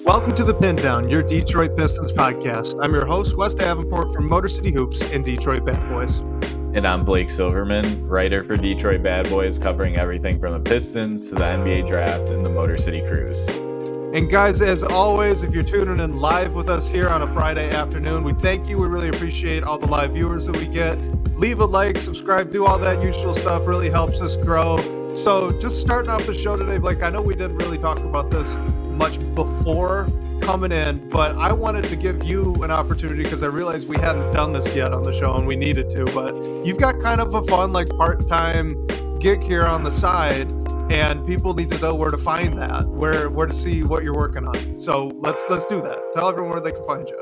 Welcome to the Pindown, your Detroit Pistons podcast. I'm your host, Wes Davenport from Motor City Hoops and Detroit Bad Boys. And I'm Blake Silverman, writer for Detroit Bad Boys, covering everything from the Pistons to the NBA draft and the Motor City Cruise. And guys, as always, if you're tuning in live with us here on a Friday afternoon, we thank you. We really appreciate all the live viewers that we get. Leave a like, subscribe, do all that usual stuff. Really helps us grow. So just starting off the show today, Blake, I know we didn't really talk about this much before coming in, but I wanted to give you an opportunity because I realized we hadn't done this yet on the show and we needed to, but you've got kind of a fun, like, part-time gig here on the side, and people need to know where to find that, where to see what you're working on. So let's do that. Tell everyone where they can find you.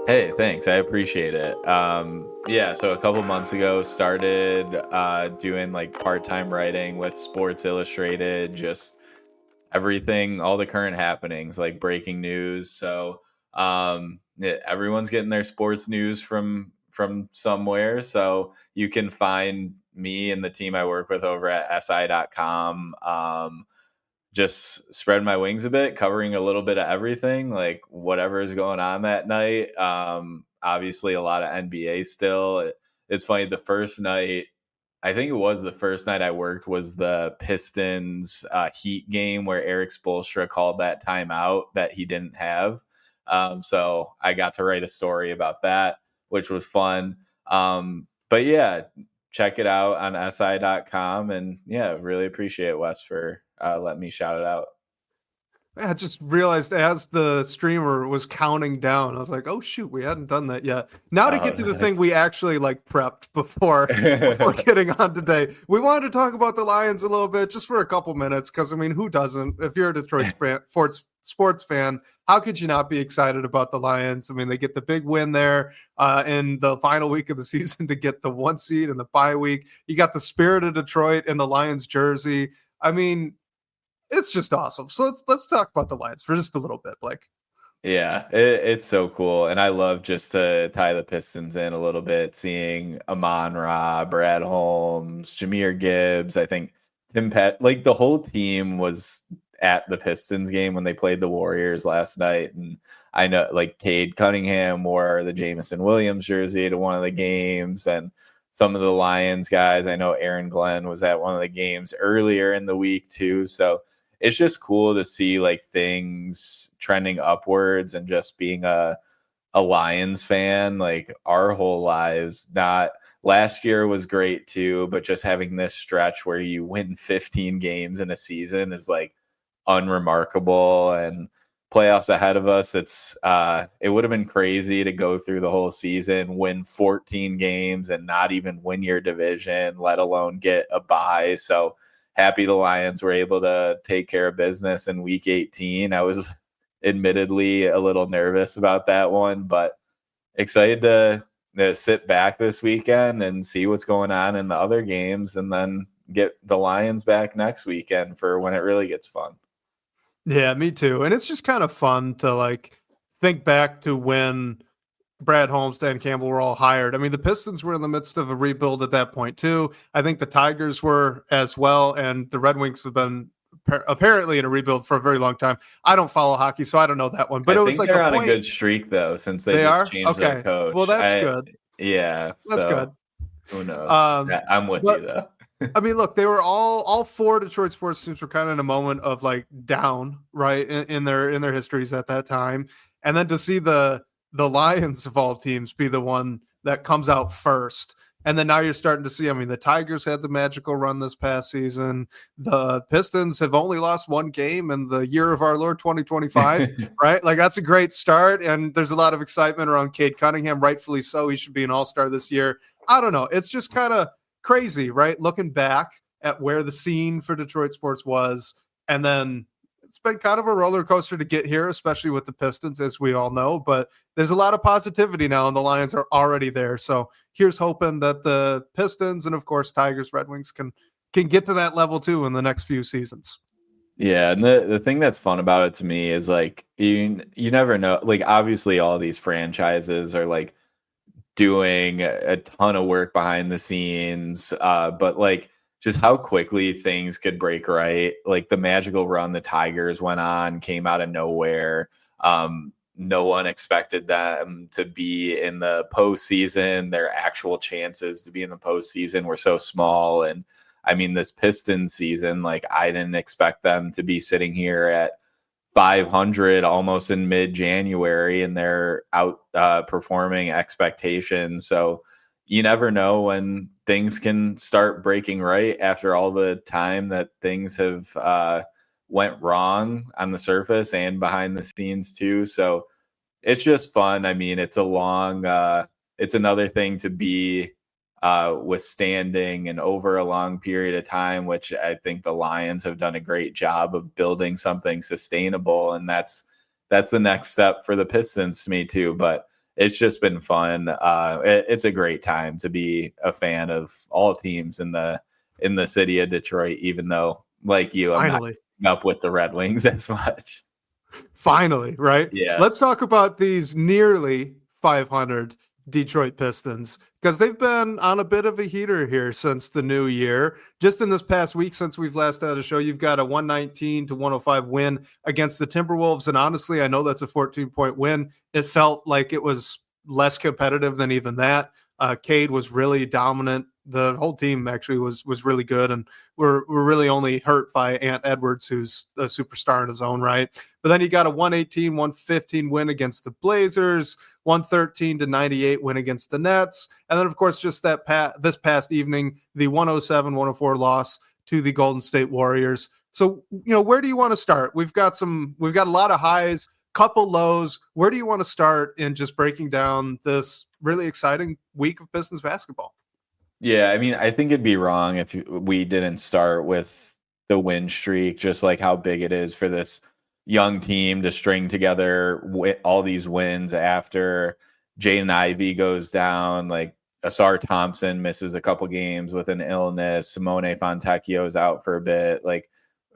Hey, thanks. I appreciate it. So a couple months ago, started doing like part-time writing with Sports Illustrated, just everything, all the current happenings, like breaking news. So everyone's getting their sports news from somewhere. So you can find me and the team I work with over at si.com. Just spread my wings a bit, covering a little bit of everything, like whatever is going on that night. Obviously a lot of NBA still. It's funny, the first night, I think it was the first night I worked, was the Pistons Heat game where Eric Spoelstra called that timeout that he didn't have. So I got to write a story about that, which was fun. But yeah, check it out on si.com. And yeah, really appreciate Wes for letting me shout it out. I just realized as the streamer was counting down, I was like, oh shoot, we hadn't done that yet. Now to get to the thing we actually like prepped before getting on today. We wanted to talk about the Lions a little bit just for a couple minutes, because I mean, who doesn't? If you're a Detroit sports fan, how could you not be excited about the Lions? I mean, they get the big win there in the final week of the season to get the 1 seed in the bye week. You got the spirit of Detroit in the Lions jersey. I mean, it's just awesome. So let's talk about the Lions for just a little bit, Blake. Yeah, it's so cool. And I love, just to tie the Pistons in a little bit, seeing Amon-Ra, Brad Holmes, Jahmyr Gibbs. I think Tim Pett, like the whole team was at the Pistons game when they played the Warriors last night. And I know like Cade Cunningham wore the Jamison Williams jersey to one of the games. And some of the Lions guys, I know Aaron Glenn was at one of the games earlier in the week too. So it's just cool to see like things trending upwards, and just being a Lions fan, like our whole lives. Not last year was great too, but just having this stretch where you win 15 games in a season is like unremarkable, and playoffs ahead of us. It would have been crazy to go through the whole season, win 14 games and not even win your division, let alone get a bye. So happy the Lions were able to take care of business in week 18. I was admittedly a little nervous about that one, but excited to sit back this weekend and see what's going on in the other games, and then get the Lions back next weekend for when it really gets fun. Yeah, me too. And it's just kind of fun to like think back to when Brad Holmes, Dan Campbell were all hired. I mean, the Pistons were in the midst of a rebuild at that point too. I think the Tigers were as well, and the Red Wings have been apparently in a rebuild for a very long time. I don't follow hockey, so I don't know that one. But I it was like they're on a good streak though, since they just changed their coach. Well, that's good. Yeah, that's good. Who knows? I'm with you though. I mean, look, they were all four Detroit sports teams were kind of in a moment of like down, right, in their histories at that time, and then to see the Lions of all teams be the one that comes out first. And then now you're starting to see, I mean, the Tigers had the magical run this past season. The Pistons have only lost one game in the year of our Lord 2025, right? Like that's a great start. And there's a lot of excitement around Cade Cunningham, rightfully so. He should be an all-star this year. I don't know. It's just kind of crazy, right? Looking back at where the scene for Detroit sports was, and then it's been kind of a roller coaster to get here, especially with the Pistons, as we all know, but there's a lot of positivity now, and the Lions are already there. So here's hoping that the Pistons and of course Tigers, Red Wings can get to that level too in the next few seasons. Yeah, and the thing that's fun about it to me is like you never know. Like obviously all these franchises are like doing a ton of work behind the scenes, but like just how quickly things could break right. Like the magical run the Tigers went on came out of nowhere. No one expected them to be in the postseason. Their actual chances to be in the postseason were so small. And I mean, this Pistons season, like I didn't expect them to be sitting here at 500 almost in mid-January, and they're out performing expectations. So you never know when things can start breaking right after all the time that things have went wrong on the surface and behind the scenes too. So it's just fun. I mean, it's another thing to be withstanding and over a long period of time, which I think the Lions have done a great job of building something sustainable. And that's the next step for the Pistons to me too. But it's just been fun. It's a great time to be a fan of all teams in the city of Detroit, even though, like you, I'm not up with the Red Wings as much. Finally, right? Yeah. Let's talk about these nearly 500 Detroit Pistons, because they've been on a bit of a heater here since the new year. Just in this past week, since we've last had a show, you've got a 119-105 win against the Timberwolves. And honestly, I know that's a 14-point win. It felt like it was less competitive than even that. Cade was really dominant. The whole team actually was really good, and we're really only hurt by Ant Edwards, who's a superstar in his own right. But then you got a 118-115 win against the Blazers, 113-98 win against the Nets, and then of course just this past evening, the 107-104 loss to the Golden State Warriors. So where do you want to start? We've got a lot of highs, couple lows. Where do you want to start in just breaking down this really exciting week of Pistons basketball? Yeah, I mean, I think it'd be wrong if we didn't start with the win streak, just like how big it is for this young team to string together all these wins after Jaden Ivey goes down, like Ausar Thompson misses a couple games with an illness. Simone Fontecchio's out for a bit, like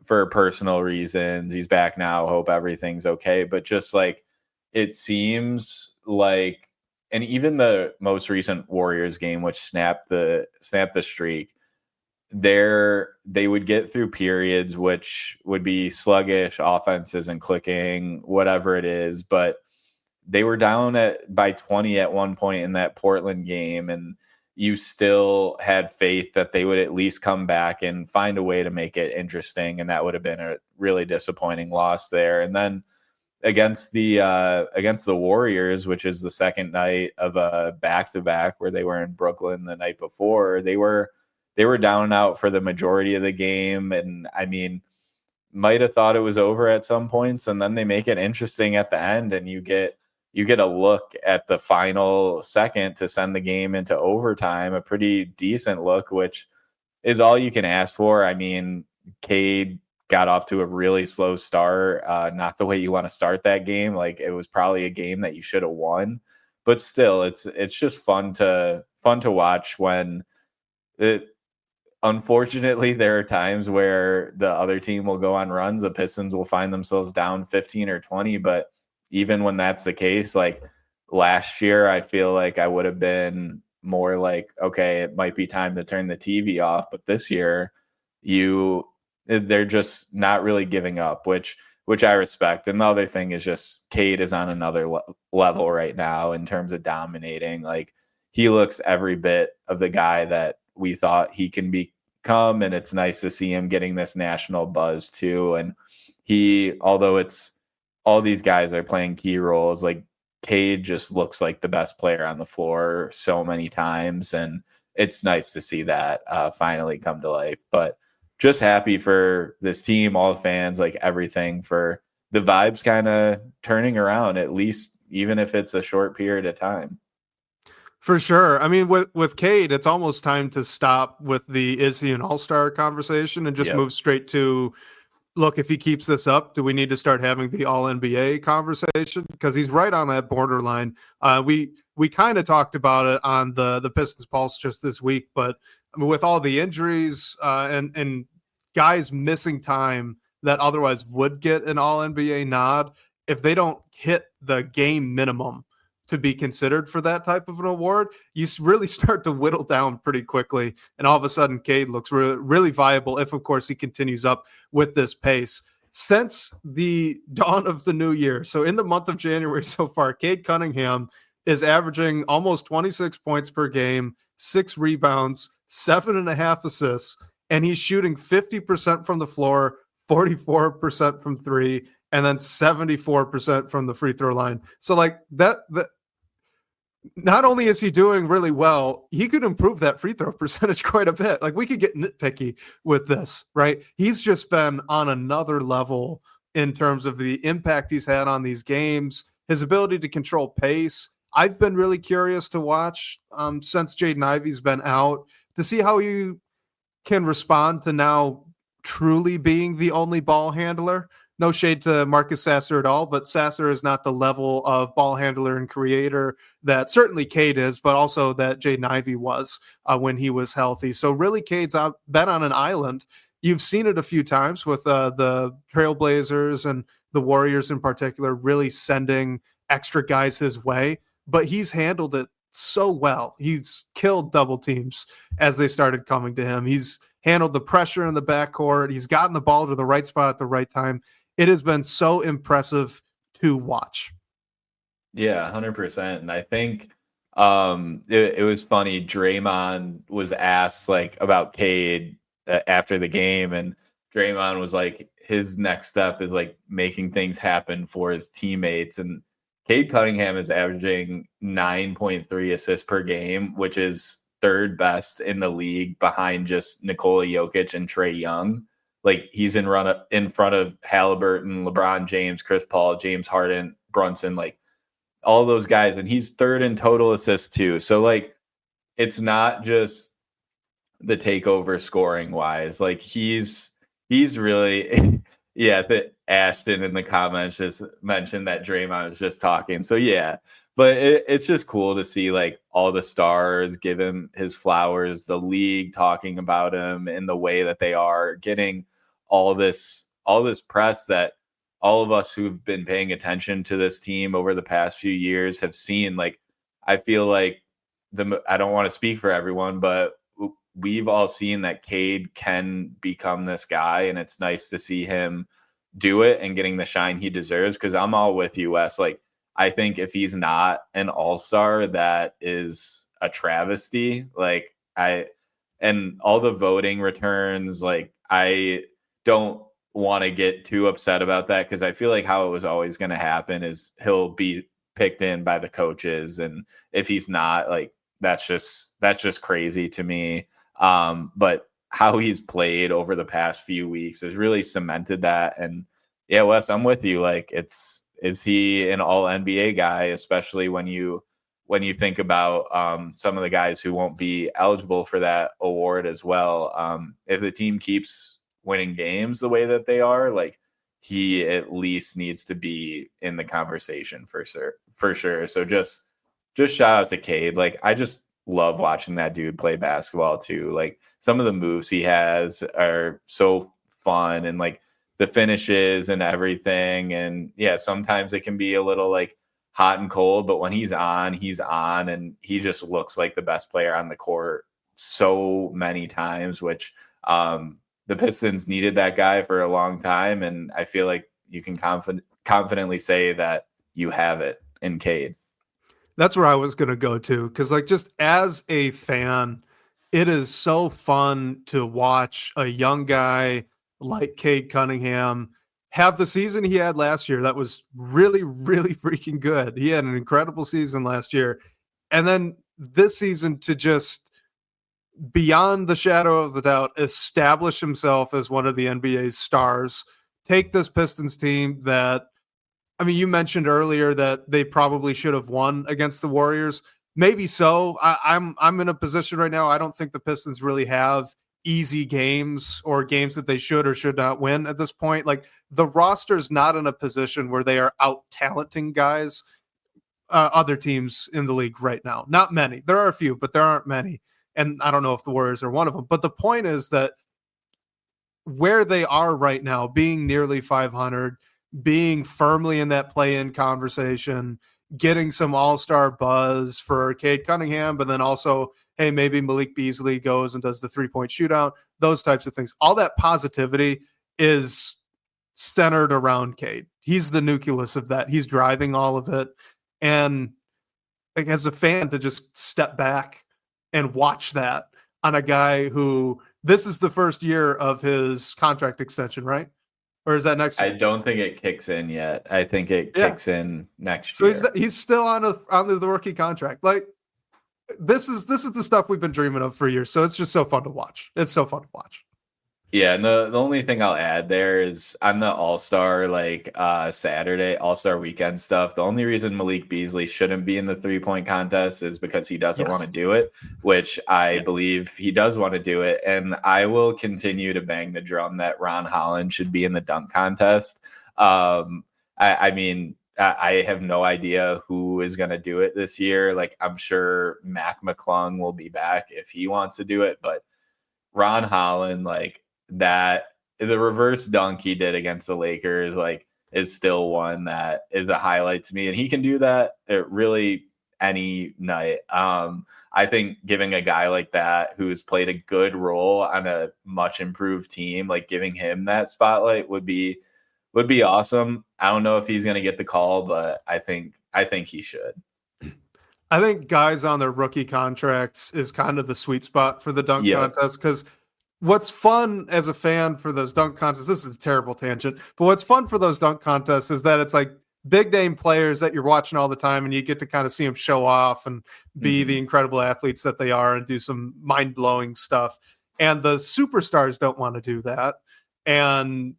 for personal reasons. He's back now. Hope everything's okay. But just like it seems like, and even the most recent Warriors game, which snapped the streak, they would get through periods which would be sluggish, offenses and clicking, whatever it is. But they were down by 20 at one point in that Portland game, and you still had faith that they would at least come back and find a way to make it interesting. And that would have been a really disappointing loss there. And then against the Warriors, which is the second night of a back-to-back where they were in Brooklyn the night before, they were down and out for the majority of the game. And I mean, might have thought it was over at some points, and then they make it interesting at the end, and you get a look at the final second to send the game into overtime, a pretty decent look, which is all you can ask for. I mean, Cade got off to a really slow start, not the way you want to start that game. Like it was probably a game that you should have won, but still, it's just fun to watch when it. Unfortunately, there are times where the other team will go on runs. The Pistons will find themselves down 15 or 20, but even when that's the case, like last year, I feel like I would have been more like, okay, it might be time to turn the TV off. But this year, they're just not really giving up, which I respect. And the other thing is just Cade is on another level right now in terms of dominating. Like he looks every bit of the guy that we thought he can become, and it's nice to see him getting this national buzz too. And although it's all these guys are playing key roles, like Cade just looks like the best player on the floor so many times, and it's nice to see that finally come to life. But just happy for this team, all the fans, like everything, for the vibes kind of turning around, at least even if it's a short period of time. For sure. I mean, with Cade, it's almost time to stop with the is he an all-star conversation and just move straight to, look, if he keeps this up, do we need to start having the all-NBA conversation? Because he's right on that borderline. We kind of talked about it on the Pistons Pulse just this week, but with all the injuries and guys missing time that otherwise would get an all-NBA nod, if they don't hit the game minimum to be considered for that type of an award, you really start to whittle down pretty quickly. And all of a sudden, Cade looks really viable if, of course, he continues up with this pace. since the dawn of the new year, so in the month of January so far, Cade Cunningham is averaging almost 26 points per game, 6 rebounds, 7.5 assists, and he's shooting 50% from the floor, 44% from three, and then 74% from the free throw line. So like that not only is he doing really well, he could improve that free throw percentage quite a bit. Like we could get nitpicky with this, right? He's just been on another level in terms of the impact he's had on these games, his ability to control pace. I've been really curious to watch since Jaden Ivey's been out to see how you can respond to now truly being the only ball handler. No shade to Marcus Sasser at all, but Sasser is not the level of ball handler and creator that certainly Cade is, but also that Jaden Ivey was when he was healthy. So really Cade's been on an island. You've seen it a few times with the Trailblazers and the Warriors in particular, really sending extra guys his way, but he's handled it so well. He's killed double teams as they started coming to him. He's handled the pressure in the backcourt. He's gotten the ball to the right spot at the right time. It has been so impressive to watch. Yeah, 100%. And I think it was funny. Draymond was asked like about Cade after the game, and Draymond was like, his next step is like making things happen for his teammates. And Cade Cunningham is averaging 9.3 assists per game, which is third best in the league behind just Nikola Jokic and Trae Young. Like he's in front of Halliburton, LeBron James, Chris Paul, James Harden, Brunson, like all those guys. And he's third in total assists too. So like, it's not just the takeover scoring wise. Like he's really, yeah, that Ashton in the comments just mentioned that Draymond was just talking. So yeah, but it's just cool to see like all the stars give him his flowers, the league talking about him in the way that they are, getting all this press that all of us who've been paying attention to this team over the past few years have seen. Like, I feel like I don't want to speak for everyone, but we've all seen that Cade can become this guy, and it's nice to see him do it and getting the shine he deserves. Because I'm all with you, Wes. Like, I think if he's not an all-star, that is a travesty. Like, and all the voting returns, like, I don't want to get too upset about that, because I feel like how it was always going to happen is he'll be picked in by the coaches, and if he's not, like, that's just crazy to me. But how he's played over the past few weeks has really cemented that. And yeah, Wes, I'm with you. Like, is he an all NBA guy, especially when you think about some of the guys who won't be eligible for that award as well. If the team keeps winning games the way that they are, like, he at least needs to be in the conversation for sure. So just shout out to Cade. Like, I just love watching that dude play basketball too. Like, some of the moves he has are so fun, and like the finishes and everything. And yeah, sometimes it can be a little like hot and cold, but when he's on, and he just looks like the best player on the court so many times, which the Pistons needed that guy for a long time. And I feel like you can confidently say that you have it in Cade. That's where I was going to go to, because like, just as a fan, it is so fun to watch a young guy like Cade Cunningham have the season he had last year. That was really, really freaking good. He had an incredible season last year. And then this season to just, beyond the shadow of the doubt, establish himself as one of the NBA's stars, take this Pistons team that, I mean, you mentioned earlier that they probably should have won against the Warriors. Maybe so. I'm in a position right now. I don't think the Pistons really have easy games or games that they should or should not win at this point. Like, the roster's not in a position where they are out talenting guys, other teams in the league right now. Not many. There are a few, but there aren't many. And I don't know if the Warriors are one of them. But the point is that where they are right now, being nearly 500, being firmly in that play-in conversation, getting some all-star buzz for Cade Cunningham, but then also, hey, maybe Malik Beasley goes and does the three-point shootout, those types of things. All that positivity is centered around Cade. He's the nucleus of that. He's driving all of it. And like, as a fan, to just step back and watch that on a guy who this is the first year of his contract extension, right? Or is that next year? I don't think it kicks in yet. I think it kicks in next year. So he's still on the rookie contract. Like this is the stuff we've been dreaming of for years. So it's just so fun to watch. It's so fun to watch. Yeah, and the only thing I'll add there is on the All-Star Saturday, All-Star weekend stuff, the only reason Malik Beasley shouldn't be in the 3-point contest is because he doesn't want to do it, which I believe he does want to do it. And I will continue to bang the drum that Ron Holland should be in the dunk contest. I mean, I have no idea who is going to do it this year. Like, I'm sure Mac McClung will be back if he wants to do it, but Ron Holland, that the reverse dunk he did against the Lakers is still one that is a highlight to me, and he can do that at really any night. I think giving a guy like that who's played a good role on a much improved team, giving him that spotlight would be awesome. I don't know if he's going to get the call, but I think he should. I think guys on their rookie contracts is kind of the sweet spot for the dunk contest, because what's fun as a fan for those dunk contests, this is a terrible tangent, but what's fun for those dunk contests is that it's like big name players that you're watching all the time, and you get to kind of see them show off and be the incredible athletes that they are and do some mind-blowing stuff. And the superstars don't want to do that. And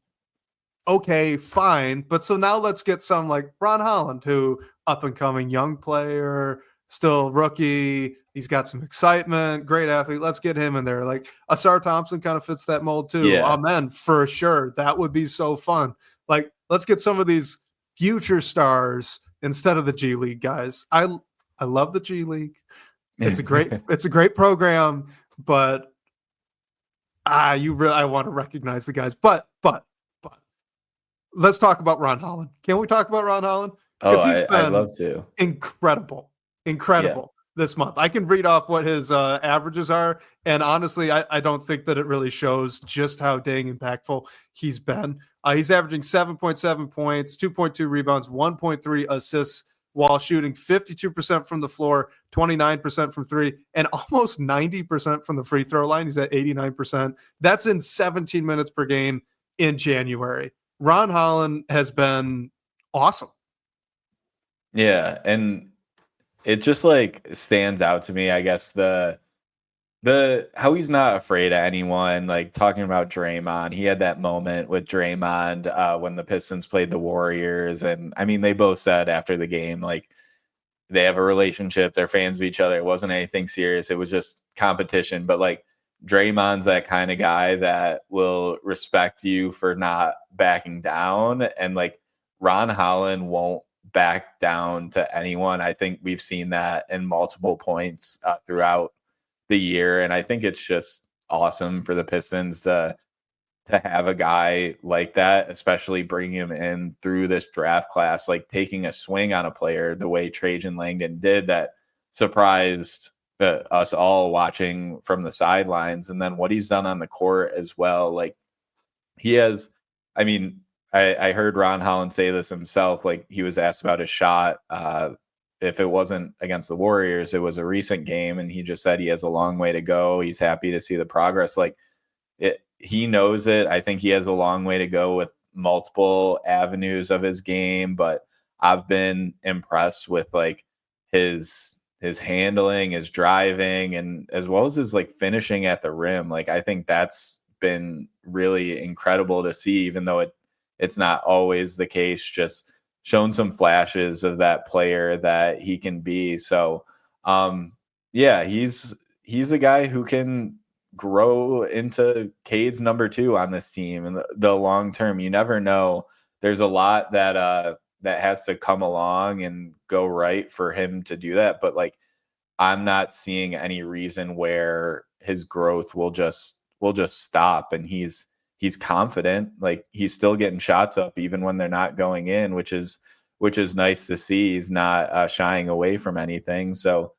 okay, fine. But so now let's get some like Ron Holland, who up and coming young player, still rookie. He's got some excitement, great athlete. Let's get him in there. Like Ausar Thompson kind of fits that mold too. Yeah. Amen, for sure. That would be so fun. Like, let's get some of these future stars instead of the G League guys. I love the G League. It's a great program, but I want to recognize the guys. But let's talk about Ron Holland. Can we talk about Ron Holland? Because I'd love to. Incredible this month. I can read off what his averages are, and honestly, I don't think that it really shows just how dang impactful he's been. He's averaging 7.7 points, 2.2 rebounds, 1.3 assists, while shooting 52% from the floor, 29% from three, and almost 90% from the free throw line. He's at 89%. That's in 17 minutes per game in January. Ron Holland has been awesome. Yeah, and it just stands out to me, I guess, the how he's not afraid of anyone. Talking about Draymond, he had that moment with Draymond when the Pistons played the Warriors, and I mean, they both said after the game they have a relationship, they're fans of each other. It wasn't anything serious, it was just competition. But Draymond's that kind of guy that will respect you for not backing down, and Ron Holland won't back down to anyone. I think we've seen that in multiple points throughout the year, and I think it's just awesome for the Pistons to have a guy like that, especially bringing him in through this draft class, taking a swing on a player the way Trajan Langdon did, that surprised us all watching from the sidelines, and then what he's done on the court as well. He has, I mean, I heard Ron Holland say this himself. He was asked about his shot. If it wasn't against the Warriors, it was a recent game, and he just said he has a long way to go. He's happy to see the progress. He knows it. I think he has a long way to go with multiple avenues of his game, but I've been impressed with his handling, his driving, and as well as his finishing at the rim. I think that's been really incredible to see, even though it's not always the case. Just shown some flashes of that player that he can be. So yeah, he's a guy who can grow into Cade's number 2 on this team in the long term. You never know. There's a lot that has to come along and go right for him to do that, but I'm not seeing any reason where his growth will just stop. And he's confident. He's still getting shots up even when they're not going in, which is nice to see. He's not shying away from anything. So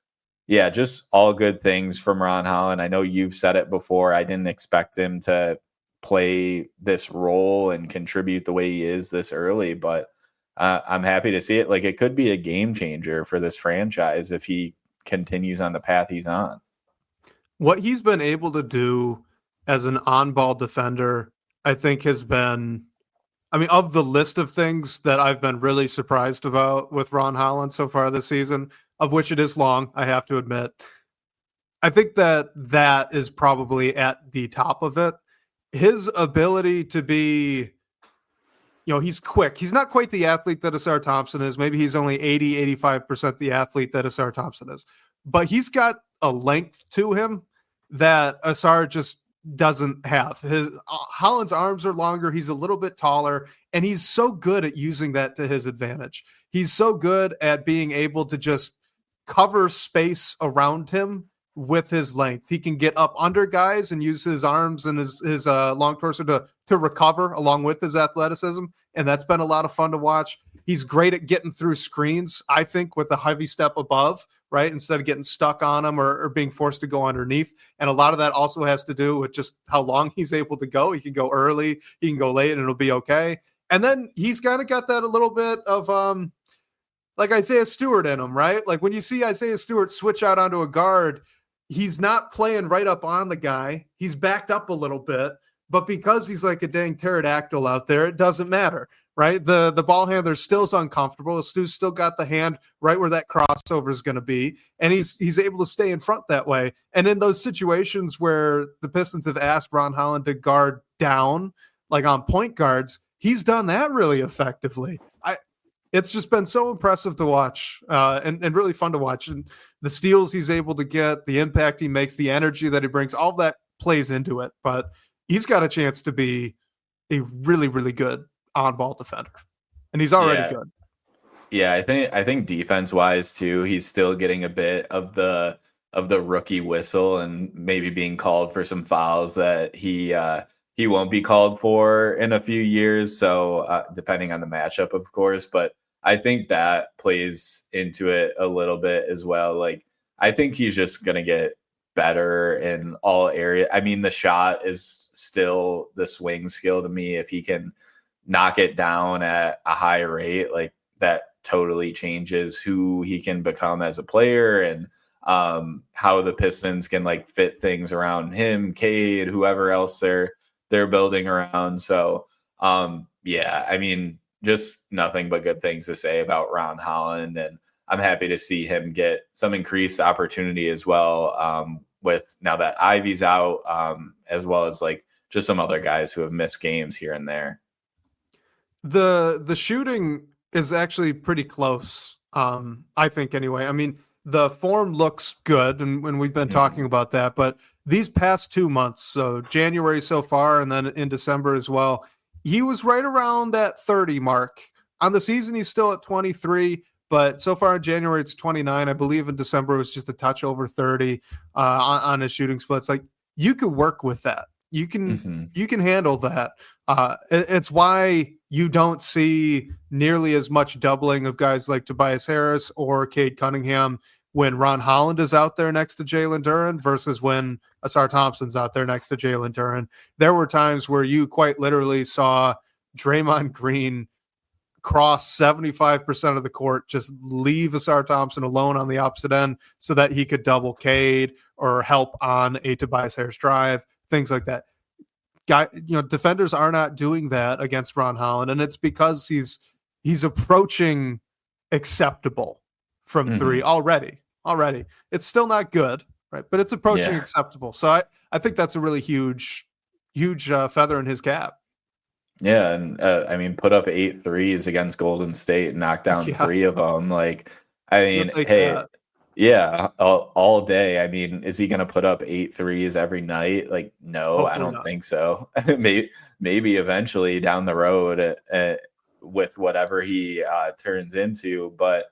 yeah, just all good things from Ron Holland. I know you've said it before. I didn't expect him to play this role and contribute the way he is this early, but I'm happy to see it. Like, it could be a game changer for this franchise if he continues on the path he's on. What he's been able to do as an on-ball defender, I think has been, I mean, of the list of things that I've been really surprised about with Ron Holland so far this season, of which it is long, I have to admit, I think that is probably at the top of it. His ability to be, he's quick. He's not quite the athlete that Ausar Thompson is. Maybe he's only 85% the athlete that Ausar Thompson is. But he's got a length to him that Ausar just doesn't have. His Holland's arms are longer. He's a little bit taller, and he's so good at using that to his advantage. He's so good at being able to just cover space around him with his length. He can get up under guys and use his arms and his long torso to recover along with his athleticism. And that's been a lot of fun to watch. He's great at getting through screens, I think, with a heavy step above, right? Instead of getting stuck on them or being forced to go underneath. And a lot of that also has to do with just how long he's able to go. He can go early, he can go late, and it'll be okay. And then he's kind of got that a little bit of like Isaiah Stewart in him, right? Like when you see Isaiah Stewart switch out onto a guard, he's not playing right up on the guy. He's backed up a little bit, but because he's like a dang pterodactyl out there, it doesn't matter, right? The ball handler still is uncomfortable. Stu's still got the hand right where that crossover is going to be, and he's able to stay in front that way. And in those situations where the Pistons have asked Ron Holland to guard down, like on point guards, he's done that really effectively. It's just been so impressive to watch and really fun to watch. And the steals he's able to get, the impact he makes, the energy that he brings, all that plays into it. But he's got a chance to be a really, really good on-ball defender. And he's already good. Yeah, I think defense-wise too, he's still getting a bit of the rookie whistle and maybe being called for some fouls that he won't be called for in a few years. So depending on the matchup, of course, but I think that plays into it a little bit as well. Like, I think he's just going to get better in all areas. I mean, the shot is still the swing skill to me. If he can knock it down at a high rate, like that totally changes who he can become as a player and how the Pistons can like fit things around him, Cade, whoever else they're building around. So yeah, I mean, just nothing but good things to say about Ron Holland, and I'm happy to see him get some increased opportunity as well with now that Ivy's out, as well as like just some other guys who have missed games here and there. The shooting is actually pretty close, I think anyway. I mean, the form looks good, and we've been talking about that, but these past 2 months, so January so far and then in December as well, he was right around that 30 mark. On the season, he's still at 23, but so far in January, it's 29. I believe in December, it was just a touch over 30 on his shooting splits. Like, you could work with that. You can handle that. It's why you don't see nearly as much doubling of guys like Tobias Harris or Cade Cunningham when Ron Holland is out there next to Jalen Duren versus when Ausar Thompson's out there next to Jalen Duren. There were times where you quite literally saw Draymond Green cross 75% of the court, just leave Ausar Thompson alone on the opposite end so that he could double Cade or help on a Tobias Harris drive, things like that. Defenders are not doing that against Ron Holland, and it's because he's approaching acceptable from three already. It's still not good, right? But it's approaching acceptable. So I think that's a really huge feather in his cap. Yeah, and I mean, put up 8 threes against Golden State and knock down 3 of them. Like, I mean, hey, yeah, all day. I mean, is he going to put up 8 threes every night? Like, no, hopefully I don't think so. maybe eventually down the road with whatever he turns into. But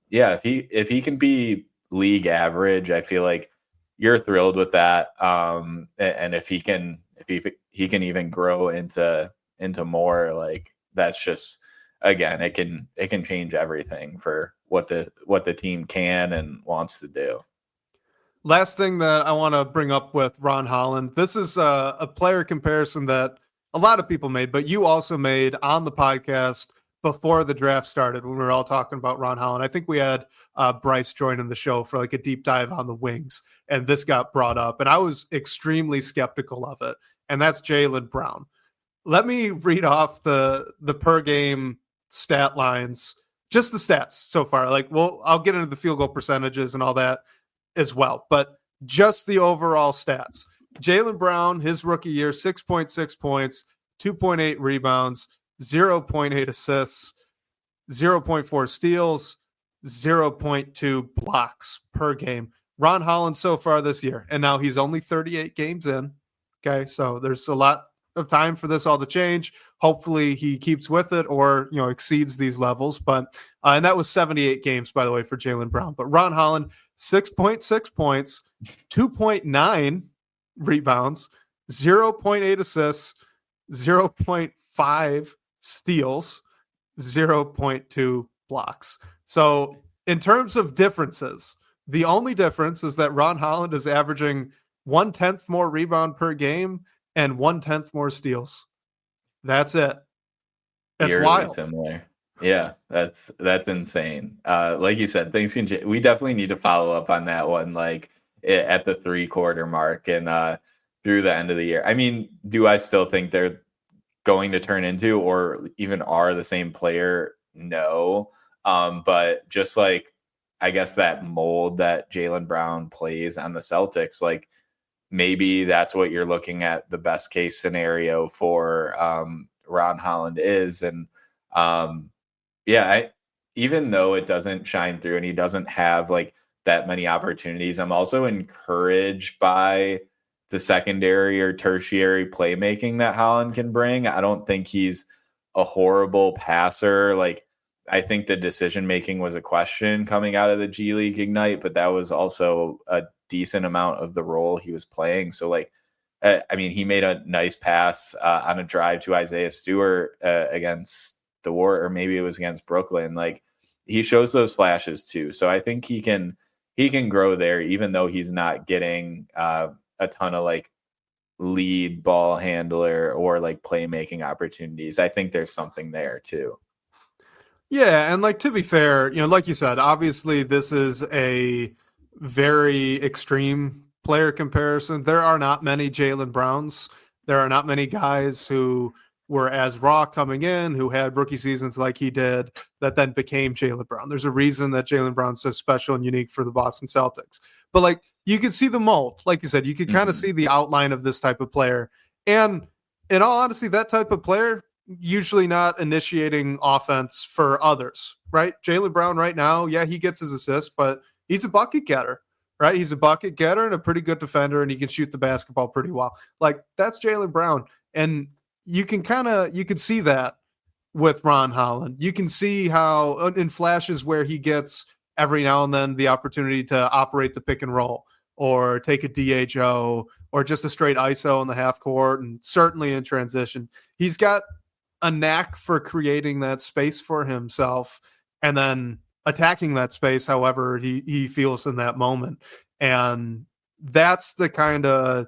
yeah, if he can be league average, I feel like you're thrilled with that. And if he can even grow into more, like, that's just, again, it can change everything for what the team can and wants to do. Last thing that I want to bring up with Ron Holland. This is a player comparison that a lot of people made, but you also made on the podcast before the draft started when we were all talking about Ron Holland. I think we had Bryce joining the show for like a deep dive on the wings, and this got brought up, and I was extremely skeptical of it. And that's Jaylen Brown. Let me read off the per game stat lines, just the stats so far. Like, well, I'll get into the field goal percentages and all that as well, but just the overall stats. Jaylen Brown, his rookie year, 6.6 points, 2.8 rebounds, 0.8 assists, 0.4 steals, 0.2 blocks per game. Ron Holland so far this year, and now he's only 38 games in. Okay, so there's a lot of time for this all to change. Hopefully he keeps with it or, exceeds these levels. But and that was 78 games, by the way, for Jaylen Brown. But Ron Holland, 6.6 points, 2.9 rebounds, 0.8 assists, 0.5 steals, 0.2 blocks. So in terms of differences, the only difference is that Ron Holland is averaging 1/10 more rebound per game and 1/10 more steals. That's it. That's wild. Similar. Yeah, that's insane. Like you said, things can change. We definitely need to follow up on that one, like at the 3-quarter mark and through the end of the year. I mean, do I still think they're going to turn into or even are the same player? No. But just like, I guess that mold that Jaylen Brown plays on the Celtics, like maybe that's what you're looking at the best case scenario for Ron Holland is. And even though it doesn't shine through and he doesn't have like that many opportunities, I'm also encouraged by the secondary or tertiary playmaking that Holland can bring. I don't think he's a horrible passer. Like, I think the decision making was a question coming out of the G League Ignite, but that was also a decent amount of the role he was playing. So like, I mean, he made a nice pass on a drive to Isaiah Stewart against the War, or maybe it was against Brooklyn. Like, he shows those flashes too. So I think he can grow there, even though he's not getting a ton of like lead ball handler or like playmaking opportunities. I think there's something there too. Yeah, and like to be fair, like you said, obviously this is a very extreme player comparison. There are not many Jaylen Browns. There are not many guys who were as raw coming in, who had rookie seasons like he did, that then became Jaylen Brown. There's a reason that Jaylen Brown's so special and unique for the Boston Celtics. But like, you could see the mold. Like you said, you could kind of see the outline of this type of player. And in all honesty, that type of player, usually not initiating offense for others, right? Jaylen Brown right now, yeah, he gets his assists, but he's a bucket getter, right? He's a bucket getter and a pretty good defender, and he can shoot the basketball pretty well. Like, that's Jaylen Brown. And you can see that with Ron Holland. You can see how in flashes where he gets every now and then the opportunity to operate the pick and roll or take a DHO or just a straight ISO in the half court, and certainly in transition. He's got a knack for creating that space for himself and then attacking that space however he feels in that moment. And that's the kind of,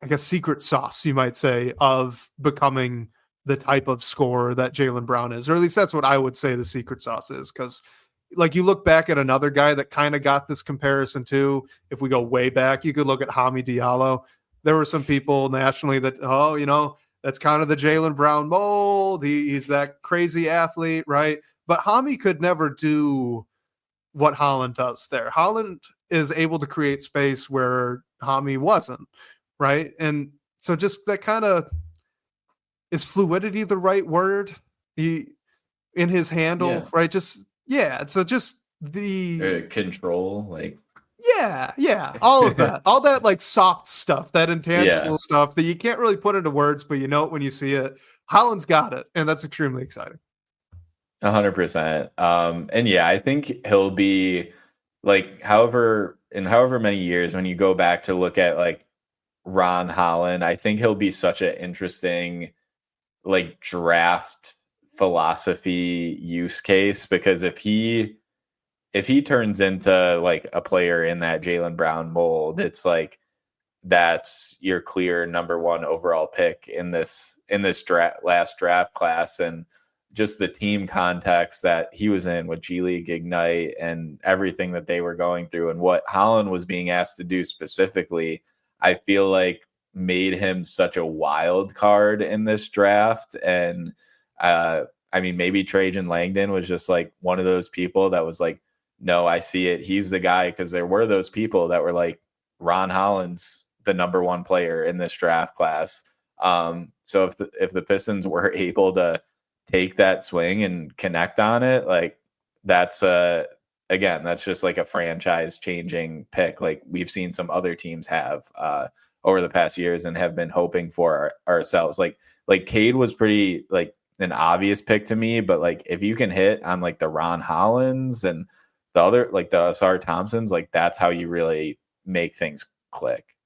I guess, secret sauce, you might say, of becoming the type of scorer that Jaylen Brown is, or at least that's what I would say the secret sauce is. Because like, you look back at another guy that kind of got this comparison too. If we go way back, you could look at Hami Diallo. There were some people nationally that, that's kind of the Jaylen Brown mold. He's that crazy athlete, right? But Hami could never do what Holland does there. Holland is able to create space where Hami wasn't, right? And so just that kind of, is fluidity the right word? He in his handle, right? So just the control, like all of that, all that like soft stuff, that intangible stuff that you can't really put into words, but you know it when you see it. Holland's got it, and that's extremely exciting. 100%. And yeah, I think he'll be like, however many years, when you go back to look at like Ron Holland, I think he'll be such an interesting like draft philosophy use case, because if he if he turns into like a player in that Jaylen Brown mold, it's like that's your clear number one overall pick in this last draft class. And just the team context that he was in with G League Ignite and everything that they were going through and what Holland was being asked to do specifically, I feel like made him such a wild card in this draft. And I mean, maybe Trajan Langdon was just like one of those people that was like, no, I see it. He's the guy. Because there were those people that were like, Ron Holland's the number one player in this draft class. So if the Pistons were able to take that swing and connect on it, like that's again, that's just like a franchise changing pick. Like we've seen some other teams have over the past years and have been hoping for ourselves. Like Cade was pretty like an obvious pick to me, but like if you can hit on like the Ron Hollands and the other like the Ausar Thompsons, like that's how you really make things click.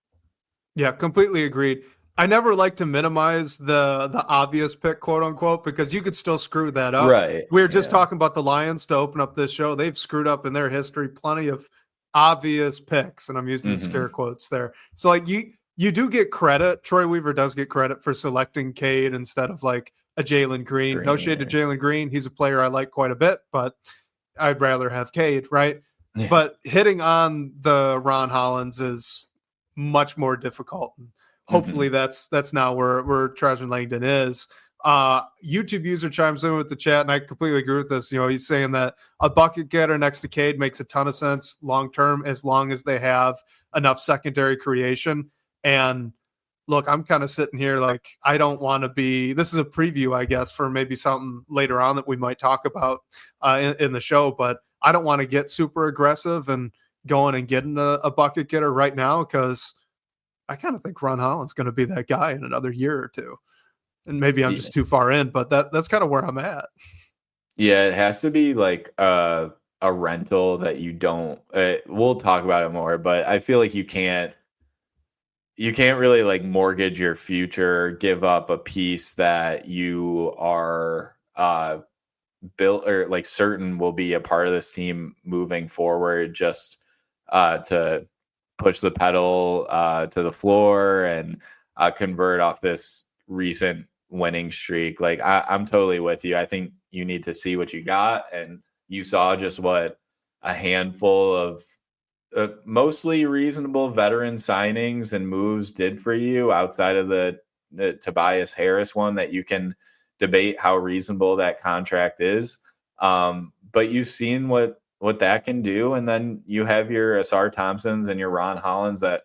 Yeah, completely agreed. I never like to minimize the obvious pick, quote unquote, because you could still screw that up. Right. We were just talking about the Lions to open up this show. They've screwed up in their history plenty of obvious picks, and I'm using the scare quotes there. So like you do get credit. Troy Weaver does get credit for selecting Cade instead of like a Jalen Green. No shade to Jalen Green. He's a player I like quite a bit, but I'd rather have Cade, right? Yeah. But hitting on the Ron Hollands is much more difficult. Hopefully that's now where Trajan Langdon is. YouTube user chimes in with the chat, and I completely agree with this. You know, he's saying that a bucket getter next to Cade makes a ton of sense long term, as long as they have enough secondary creation. And look, I'm kind of sitting here like I don't want to be. This is a preview, I guess, for maybe something later on that we might talk about in the show. But I don't want to get super aggressive and going and getting a bucket getter right now, because I kind of think Ron Holland's going to be that guy in another year or two. And maybe I'm just too far in, but that's kind of where I'm at. Yeah, it has to be like a rental that you don't. We'll talk about it more, but I feel like you can't really like mortgage your future, give up a piece that you are built or like certain will be a part of this team moving forward, just to push the pedal to the floor and convert off this recent winning streak. Like I'm totally with you. I think you need to see what you got, and you saw just what a handful of mostly reasonable veteran signings and moves did for you outside of the Tobias Harris one that you can debate how reasonable that contract is. But you've seen what that can do. And then you have your Ausar Thompsons and your Ron Hollands that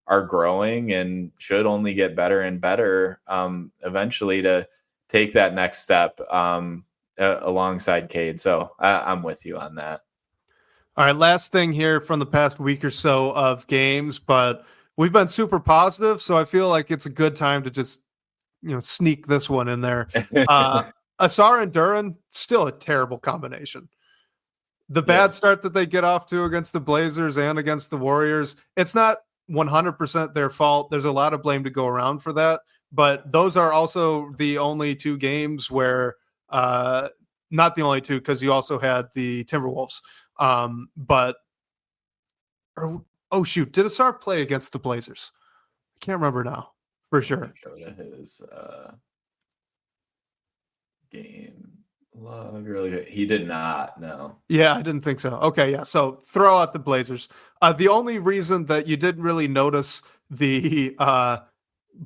are growing and should only get better and better eventually to take that next step alongside Cade. So I'm with you on that. All right, last thing here from the past week or so of games, but we've been super positive, so I feel like it's a good time to just, sneak this one in there. Ausar and Duren, still a terrible combination. The bad start that they get off to against the Blazers and against the Warriors, it's not 100% their fault. There's a lot of blame to go around for that, but those are also the only two games where, not the only two, because you also had the Timberwolves. Did Ausar play against the Blazers? I can't remember now for sure. Go to his game log really good. He did not. No. Yeah, I didn't think so. Okay, yeah. So throw out the Blazers. The only reason that you didn't really notice the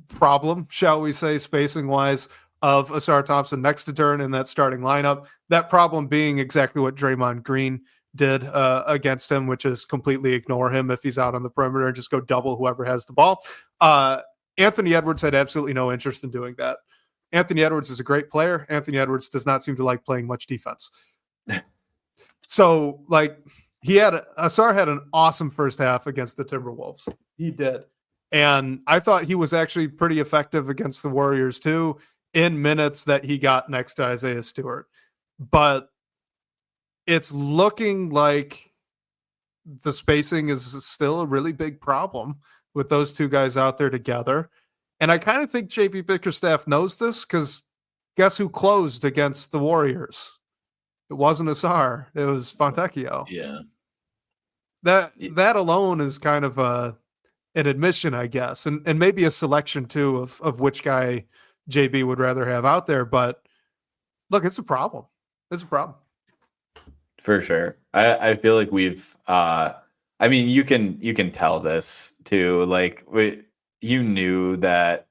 problem, shall we say, spacing wise, of Ausar Thompson next to Duren in that starting lineup, that problem being exactly what Draymond Green did against him, which is completely ignore him if he's out on the perimeter and just go double whoever has the ball. Anthony Edwards had absolutely no interest in doing that. Anthony Edwards is a great player. Anthony Edwards does not seem to like playing much defense. So, like, Ausar had an awesome first half against the Timberwolves. He did. And I thought he was actually pretty effective against the Warriors too, in minutes that he got next to Isaiah Stewart. But it's looking like the spacing is still a really big problem with those two guys out there together. And I kind of think JB Bickerstaff knows this, because guess who closed against the Warriors? It wasn't Ausar. It was Fontecchio. Yeah. That alone is kind of an admission, I guess, and maybe a selection too of which guy JB would rather have out there. But look, it's a problem. It's a problem. For sure. I feel like we've I mean, you can tell this too. Like you knew that.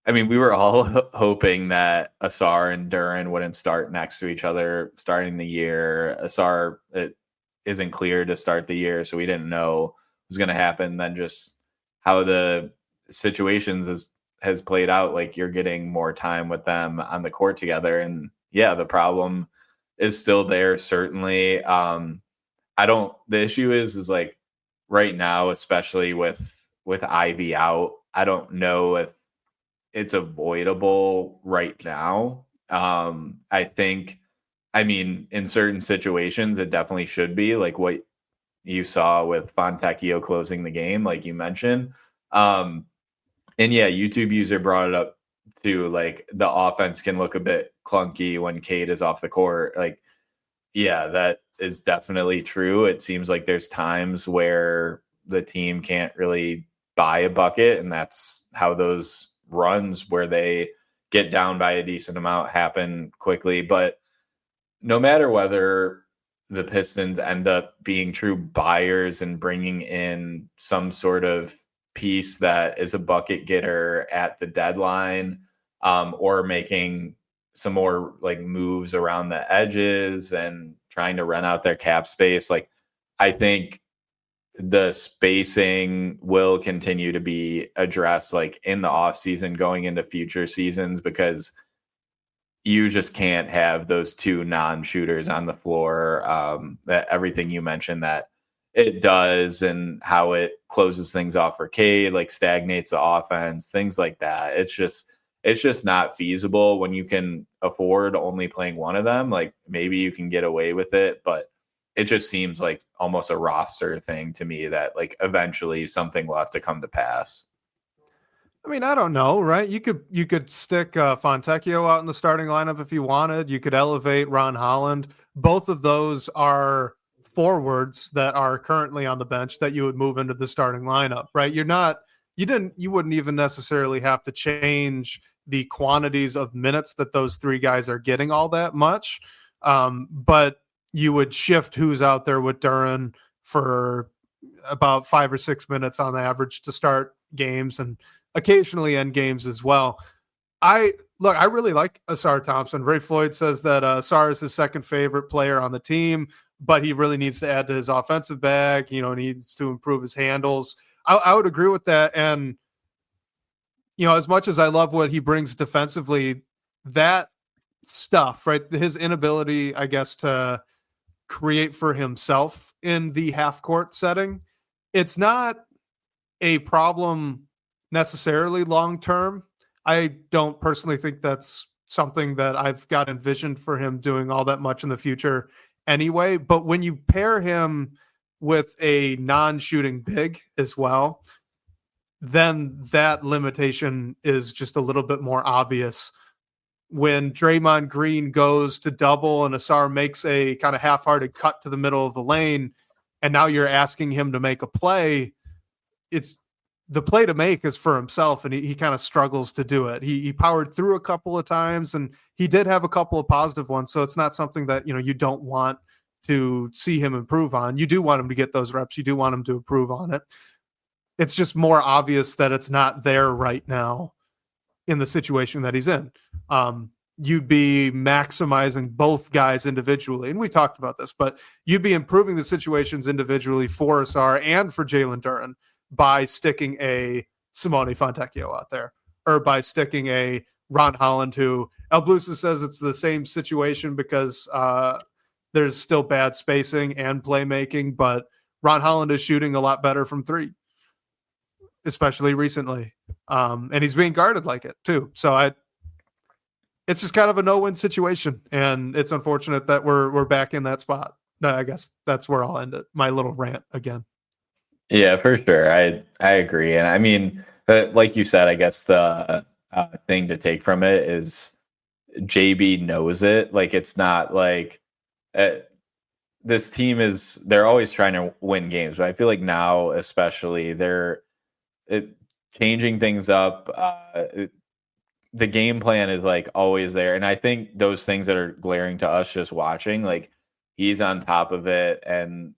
I mean, we were all hoping that Ausar and Duren wouldn't start next to each other starting the year. Ausar it isn't clear to start the year, so we didn't know what was going to happen. Then just how the situations has played out, like you're getting more time with them on the court together, and yeah, the problem is still there. Certainly, the issue is like right now, especially with Ivy out, I don't know if it's avoidable right now. I think, I mean, in certain situations, it definitely should be like what you saw with Fontecchio closing the game, like you mentioned. And yeah, YouTube user brought it up too. Like the offense can look a bit clunky when Cade is off the court. Like, yeah, that is definitely true. It seems like there's times where the team can't really buy a bucket, and that's how those runs where they get down by a decent amount happen quickly. But no matter whether the Pistons end up being true buyers and bringing in some sort of piece that is a bucket getter at the deadline, or making some more like moves around the edges and trying to rent out their cap space, like I think the spacing will continue to be addressed like in the off season going into future seasons, because you just can't have those two non-shooters on the floor. That everything you mentioned that it does and how it closes things off for Cade, like stagnates the offense, things like that. It's just not feasible when you can afford only playing one of them. Like maybe you can get away with it, but it just seems like almost a roster thing to me that like eventually something will have to come to pass. I mean, I don't know, right? You could stick Fontecchio out in the starting lineup if you wanted. You could elevate Ron Holland. Both of those are forwards that are currently on the bench that you would move into the starting lineup, right? You wouldn't even necessarily have to change the quantities of minutes that those three guys are getting all that much. But you would shift who's out there with Duren for about 5 or 6 minutes on average to start games and occasionally end games as well. I really like Ausar Thompson. Ray Floyd says that Ausar is his second favorite player on the team, but he really needs to add to his offensive bag, needs to improve his handles. I would agree with that. And, as much as I love what he brings defensively, that stuff, right? His inability, I guess, to create for himself in the half court setting, it's not a problem necessarily long term. I don't personally think that's something that I've got envisioned for him doing all that much in the future anyway. But when you pair him with a non-shooting big as well, then that limitation is just a little bit more obvious. When Draymond Green goes to double and Ausar makes a kind of half-hearted cut to the middle of the lane, and now you're asking him to make a play, it's the play to make is for himself, and he kind of struggles to do it. He powered through a couple of times, and he did have a couple of positive ones, so it's not something that you don't want to see him improve on. You do want him to get those reps. You do want him to improve on it. It's just more obvious that it's not there right now in the situation that he's in. You'd be maximizing both guys individually. And we talked about this, but you'd be improving the situations individually for Ausar and for Jalen Duren by sticking a Simone Fontecchio out there, or by sticking a Ron Holland, who El Blusa says it's the same situation because there's still bad spacing and playmaking, but Ron Holland is shooting a lot better from three, especially recently. And he's being guarded like it too. So it's just kind of a no-win situation, and it's unfortunate that we're back in that spot. I guess that's where I'll end it. My little rant again. Yeah, for sure. I agree. And I mean, like you said, I guess the thing to take from it is JB knows it. Like, it's not like this team they're always trying to win games, but I feel like now especially they're changing things up. The game plan is like always there, and I think those things that are glaring to us just watching, like he's on top of it, and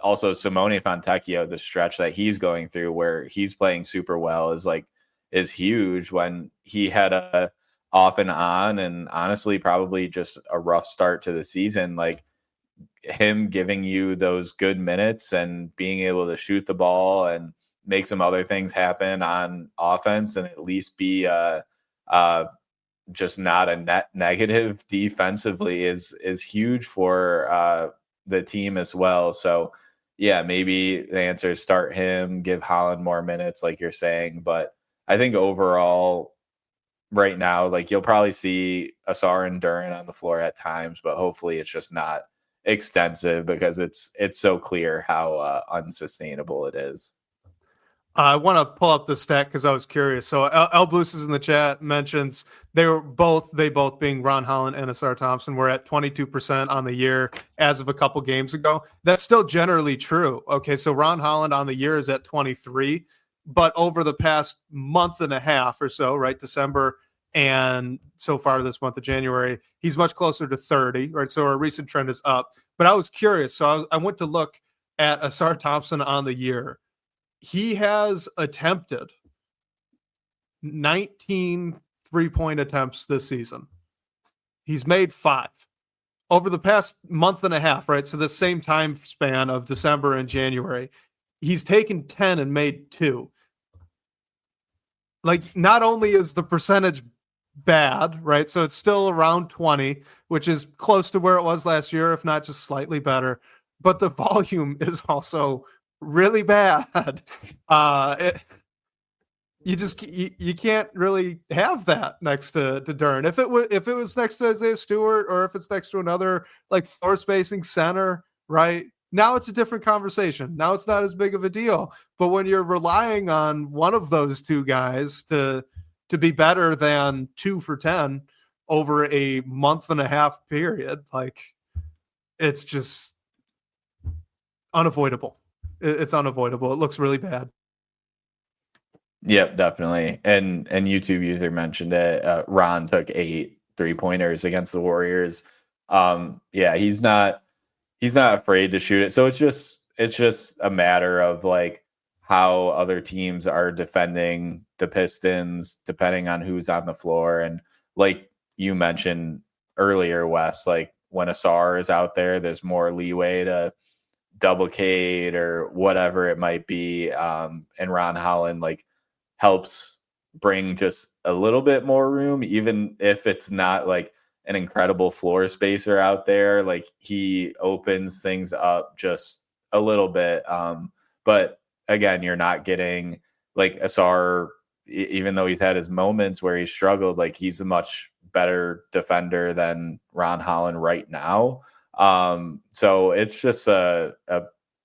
also Simone Fontecchio, the stretch that he's going through where he's playing super well is huge. When he had a off and on, and honestly probably just a rough start to the season, like him giving you those good minutes and being able to shoot the ball and make some other things happen on offense, and at least be just not a net negative defensively is huge for the team as well. So yeah, maybe the answer is start him, give Holland more minutes, like you're saying. But I think overall, right now, like you'll probably see Ausar and Duren on the floor at times, but hopefully it's just not extensive because it's so clear how unsustainable it is. I want to pull up the stat because I was curious. So El Blues is in the chat, mentions they both being Ron Holland and Ausar Thompson were at 22% on the year as of a couple games ago. That's still generally true. Okay, so Ron Holland on the year is at 23, but over the past month and a half or so, right, December and so far this month of January, he's much closer to 30, right? So our recent trend is up. But I was curious, so I went to look at Ausar Thompson on the year. He has attempted 19 3-point attempts this season. He's made 5 over the past month and a half, right? So the same time span of December and January, he's taken 10 and made 2. Like, not only is the percentage bad, right? So it's still around 20, which is close to where it was last year, if not just slightly better. But the volume is also really bad. You can't really have that next to Duren. If it was next to Isaiah Stewart, or if it's next to another like floor spacing center, right? Now it's a different conversation. Now it's not as big of a deal. But when you're relying on one of those two guys to be better than 2 for 10 over a month and a half period, like it's just unavoidable. It's unavoidable. It looks really bad. Yep, definitely. And YouTube user mentioned it. Ron took 8 3-pointers against the Warriors. Yeah, he's not afraid to shoot it. So it's just a matter of like how other teams are defending the Pistons, depending on who's on the floor. And like you mentioned earlier, Wes, like when Ausar is out there, there's more leeway to double Cade or whatever it might be. And Ron Holland like helps bring just a little bit more room, even if it's not like an incredible floor spacer out there. Like he opens things up just a little bit. But again, you're not getting like Ausar, even though he's had his moments where he's struggled, like he's a much better defender than Ron Holland right now. So it's just a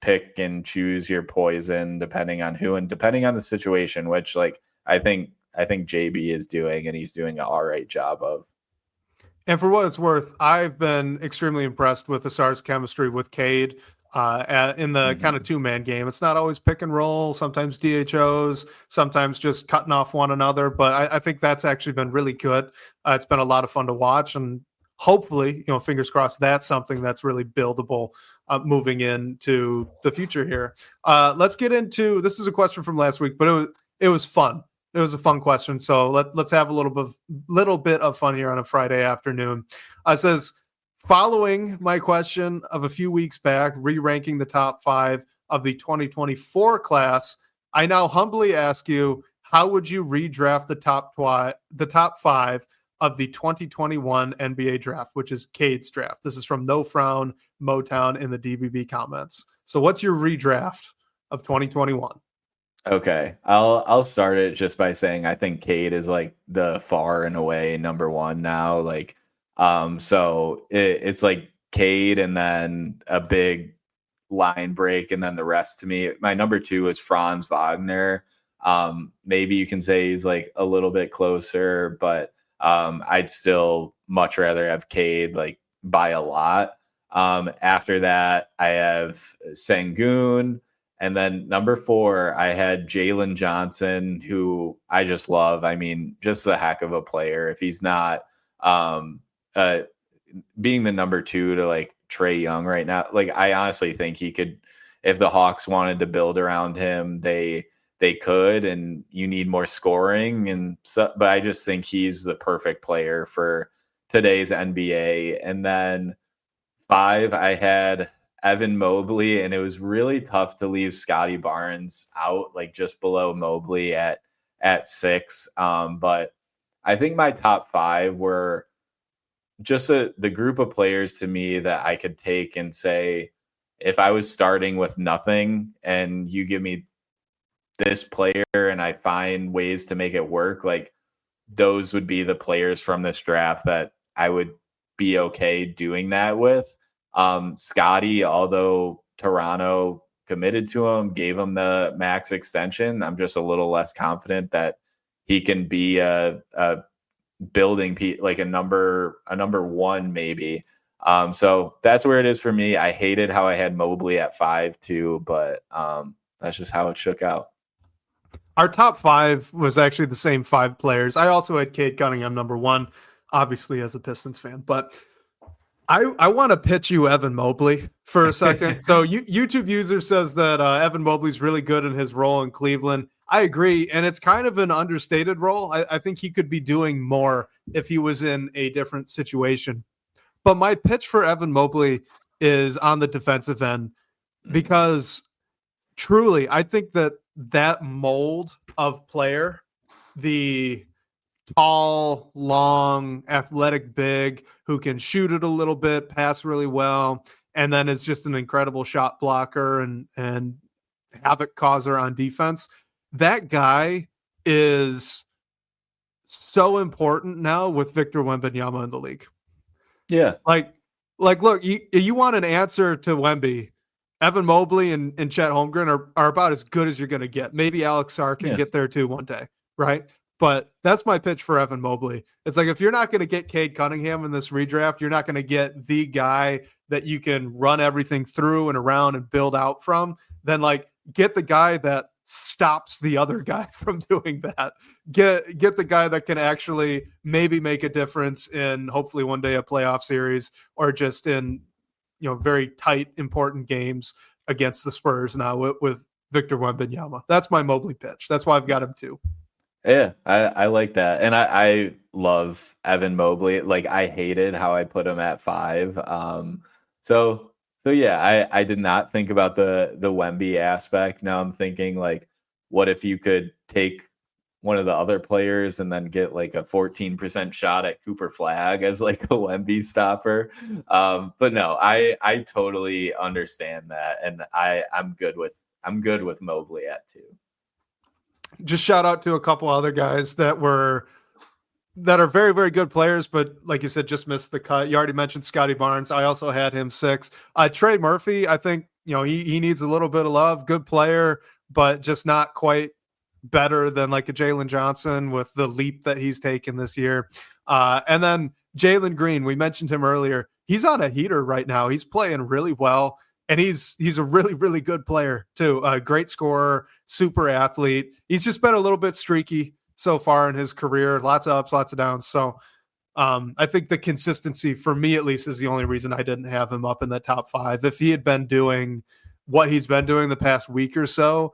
pick and choose your poison depending on who and depending on the situation, which like I think JB is doing, and he's doing an all right job of. And for what it's worth, I've been extremely impressed with Ausar's chemistry with Cade in the kind of 2-man game. It's not always pick and roll, sometimes DHOs, sometimes just cutting off one another. But I think that's actually been really good. It's been a lot of fun to watch, and hopefully, fingers crossed, that's something that's really buildable moving into the future here. Let's get into, this is a question from last week, but it was fun. It was a fun question. So let's have a little bit of fun here on a Friday afternoon. It says, following my question of a few weeks back, re-ranking the top 5 of the 2024 class, I now humbly ask you, how would you redraft the top 5 of the 2021 NBA draft, which is Cade's draft? This is from No Frown Motown in the DBB comments. So what's your redraft of 2021? Okay, I'll start it just by saying I think Cade is like the far and away number 1 now. Like, so it's like Cade and then a big line break, and then the rest to me. My number 2 is Franz Wagner. Maybe you can say he's like a little bit closer, but I'd still much rather have Cade like by a lot. After that, I have Sengun. And then number 4, I had Jalen Johnson, who I just love. I mean, just a heck of a player. If he's not being the number 2 to like Trae Young right now, like I honestly think he could, if the Hawks wanted to build around him, they could, and you need more scoring. And so, but I just think he's the perfect player for today's NBA. And then 5, I had Evan Mobley, and it was really tough to leave Scotty Barnes out, like just below Mobley at 6. But I think my top 5 were just the group of players to me that I could take and say, if I was starting with nothing and you give me this player and I find ways to make it work, like those would be the players from this draft that I would be okay doing that with. Scotty, although Toronto committed to him, gave him the max extension, I'm just a little less confident that he can be a building like a number 1 maybe. So that's where it is for me. I hated how I had Mobley at 5 too, but that's just how it shook out. Our top 5 was actually the same 5 players. I also had Cade Cunningham number 1, obviously as a Pistons fan, but I want to pitch you Evan Mobley for a second. So YouTube user says that Evan Mobley's really good in his role in Cleveland. I agree, and it's kind of an understated role. I think he could be doing more if he was in a different situation. But my pitch for Evan Mobley is on the defensive end, because truly, I think that mold of player, the tall, long, athletic big who can shoot it a little bit, pass really well, and then is just an incredible shot blocker and havoc causer on defense. That guy is so important now with Victor Wembanyama in the league. Yeah. Like look, you want an answer to Wemby. Evan Mobley and Chet Holmgren are about as good as you're going to get. Maybe Alex Sarr can get there too one day, right? But that's my pitch for Evan Mobley. It's like, if you're not going to get Cade Cunningham in this redraft, you're not going to get the guy that you can run everything through and around and build out from. Then like get the guy that stops the other guy from doing that. Get the guy that can actually maybe make a difference in hopefully one day a playoff series, or just in, very tight, important games against the Spurs now with Victor Wembanyama. That's my Mobley pitch. That's why I've got him too. Yeah, I like that. And I love Evan Mobley. Like, I hated how I put him at 5. So yeah, I did not think about the Wemby aspect. Now I'm thinking, like, what if you could take one of the other players and then get like a 14% shot at Cooper Flag as like a Wemby stopper. But no, I totally understand that. And I'm good with Mobley at 2. Just shout out to a couple other guys that are very, very good players, but like you said, just missed the cut. You already mentioned Scotty Barnes. I also had him 6. Trey Murphy, I think, he needs a little bit of love. Good player, but just not quite better than like a Jalen Johnson with the leap that he's taken this year. And then Jalen Green, we mentioned him earlier. He's on a heater right now. He's playing really well. And he's a really, really good player too. A great scorer, super athlete. He's just been a little bit streaky so far in his career. Lots of ups, lots of downs. So I think the consistency, for me at least, is the only reason I didn't have him up in the top 5. If he had been doing what he's been doing the past week or so,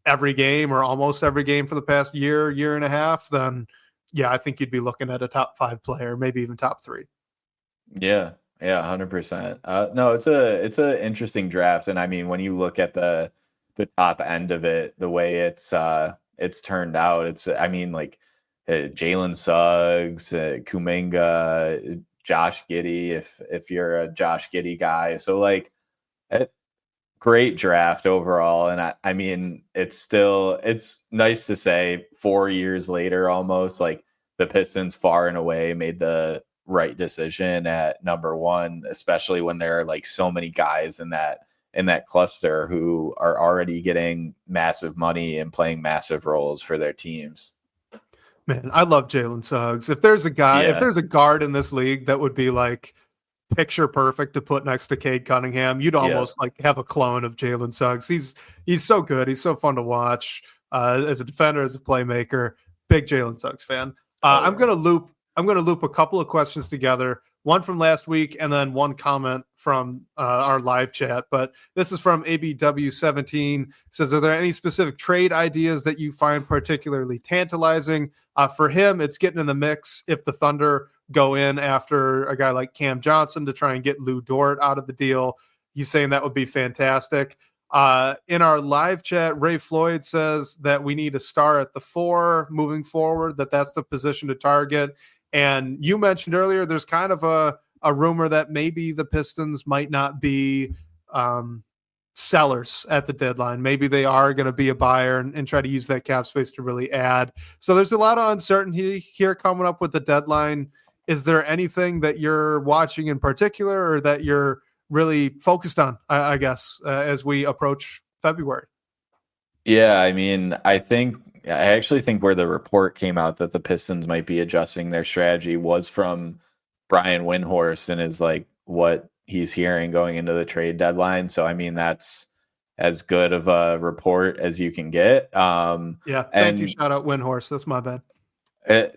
every game or almost every game for the past year and a half, then yeah, I think you'd be looking at a top 5 player, maybe even top 3. Yeah. Yeah, 100%. No, it's a interesting draft, and I mean, when you look at the top end of it, the way it's turned out, like Jalen Suggs, Kuminga, Josh Giddey, if you're a Josh Giddey guy, so like great draft overall, and I mean, it's nice to say 4 years later, almost, like the Pistons far and away made the right decision at number 1, especially when there are like so many guys in that cluster who are already getting massive money and playing massive roles for their teams. Man, I love Jalen Suggs. If there's a guy, if there's a guard in this league that would be like picture perfect to put next to Cade Cunningham. You'd almost like have a clone of Jalen Suggs. He's so good. He's so fun to watch as a defender, as a playmaker. Big Jalen Suggs fan. I'm gonna loop a couple of questions together. One from last week and then one comment from our live chat. But this is from ABW17. Says, are there any specific trade ideas that you find particularly tantalizing? For him, it's getting in the mix if the Thunder go in after a guy like Cam Johnson to try and get Lou Dort out of the deal. He's saying that would be fantastic. In our live chat, Ray Floyd says that we need a star at the 4 moving forward, that's the position to target. And you mentioned earlier, there's kind of a rumor that maybe the Pistons might not be sellers at the deadline. Maybe they are going to be a buyer and try to use that cap space to really add. So there's a lot of uncertainty here coming up with the deadline. Is there anything that you're watching in particular or that you're really focused on, I guess, as we approach February? Yeah, I mean, I actually think where the report came out that the Pistons might be adjusting their strategy was from Brian Windhorst and is like what he's hearing going into the trade deadline. So, I mean, that's as good of a report as you can get. Thank you. Shout out Windhorst. That's my bad.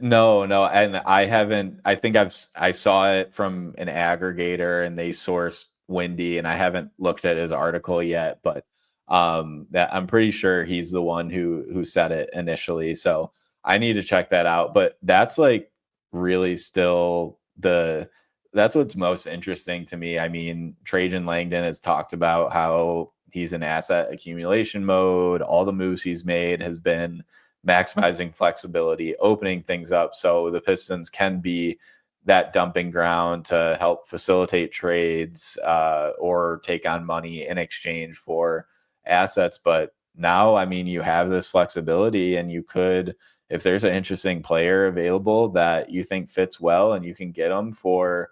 No. And I saw it from an aggregator and they sourced Windy, and I haven't looked at his article yet, but that I'm pretty sure he's the one who said it initially. So I need to check that out. But that's like really still that's what's most interesting to me. I mean, Trajan Langdon has talked about how he's in asset accumulation mode. All the moves he's made has been maximizing flexibility, opening things up so the Pistons can be that dumping ground to help facilitate trades or take on money in exchange for assets. But now, I mean, you have this flexibility and you could, if there's an interesting player available that you think fits well and you can get them for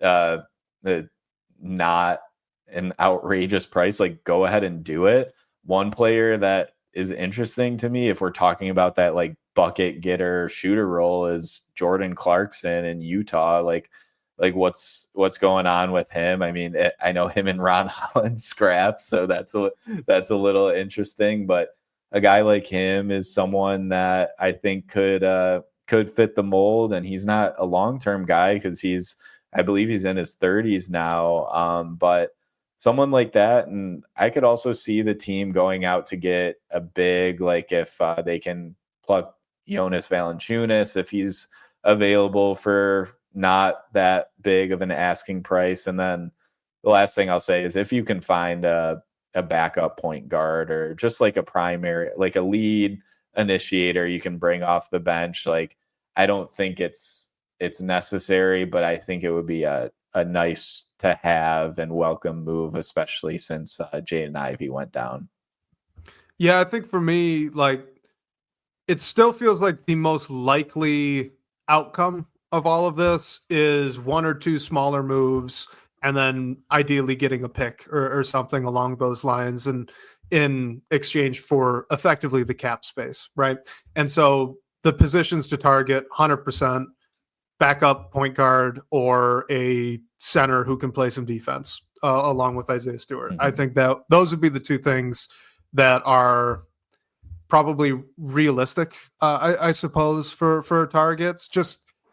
not an outrageous price, like go ahead and do it. One player that is interesting to me, if we're talking about that like bucket getter shooter role, is Jordan Clarkson in Utah. Like what's going on with him? I mean, I know him and Ron Holland scrap, so that's a little interesting. But a guy like him is someone that I think could fit the mold, and he's not a long-term guy because I believe he's in his 30s now. But someone like that, and I could also see the team going out to get a big, like if they can pluck Jonas Valanciunas if he's available for not that big of an asking price. And then the last thing I'll say is if you can find a backup point guard or just like a primary, like a lead initiator you can bring off the bench, like I don't think it's necessary, but I think it would be a nice to have and welcome move, especially since Jaden Ivey went down. Yeah, I think for me, like it still feels like the most likely outcome of all of this is one or two smaller moves and then ideally getting a pick or something along those lines and in exchange for effectively the cap space, right? And so the positions to target 100% backup point guard or a center who can play some defense along with Isaiah Stewart. Mm-hmm. I think that those would be the two things that are probably realistic, I suppose, for targets.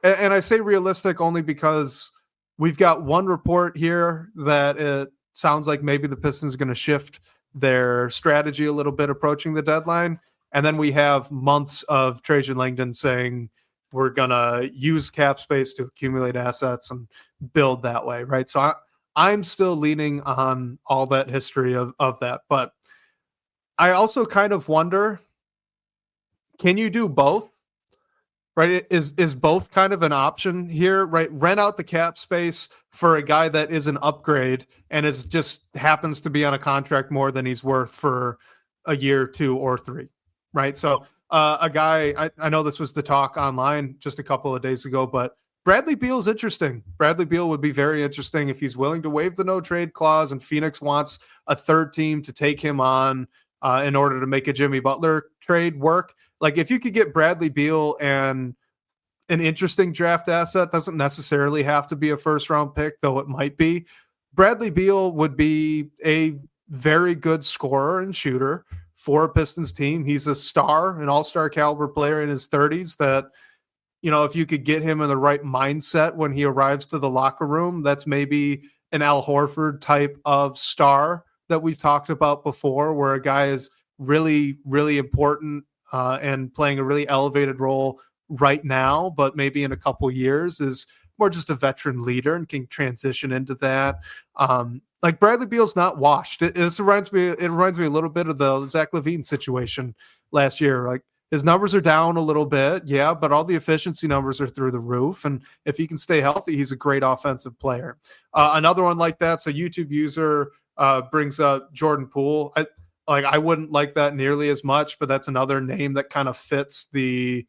And I say realistic only because we've got one report here that it sounds like maybe the Pistons are going to shift their strategy a little bit approaching the deadline. And then we have months of Trajan Langdon saying we're going to use cap space to accumulate assets and build that way, right? So I'm still leaning on all that history of that. But I also kind of wonder, can you do both? Right? Is both kind of an option here, right? Rent out the cap space for a guy that is an upgrade and is just happens to be on a contract more than he's worth for a year, 2 or 3, right? So a guy, I know this was the talk online just a couple of days ago, but Bradley Beal's interesting. Bradley Beal would be very interesting if he's willing to waive the no trade clause and Phoenix wants a third team to take him on in order to make a Jimmy Butler trade work. Like if you could get Bradley Beal and an interesting draft asset. Doesn't necessarily have to be a first round pick, though it might be. Bradley Beal would be a very good scorer and shooter for a Pistons team. He's a star, an all-star caliber player in his 30s that, if you could get him in the right mindset when he arrives to the locker room, that's maybe an Al Horford type of star that we've talked about before, where a guy is really, really important and playing a really elevated role right now, but maybe in a couple years is more just a veteran leader and can transition into that. Like Bradley Beal's not washed. It reminds me a little bit of the Zach LaVine situation last year. Like his numbers are down a little bit, yeah, but all the efficiency numbers are through the roof. And if he can stay healthy, he's a great offensive player. Another one like that. So YouTube user brings up Jordan Poole. I wouldn't like that nearly as much, but that's another name that kind of fits the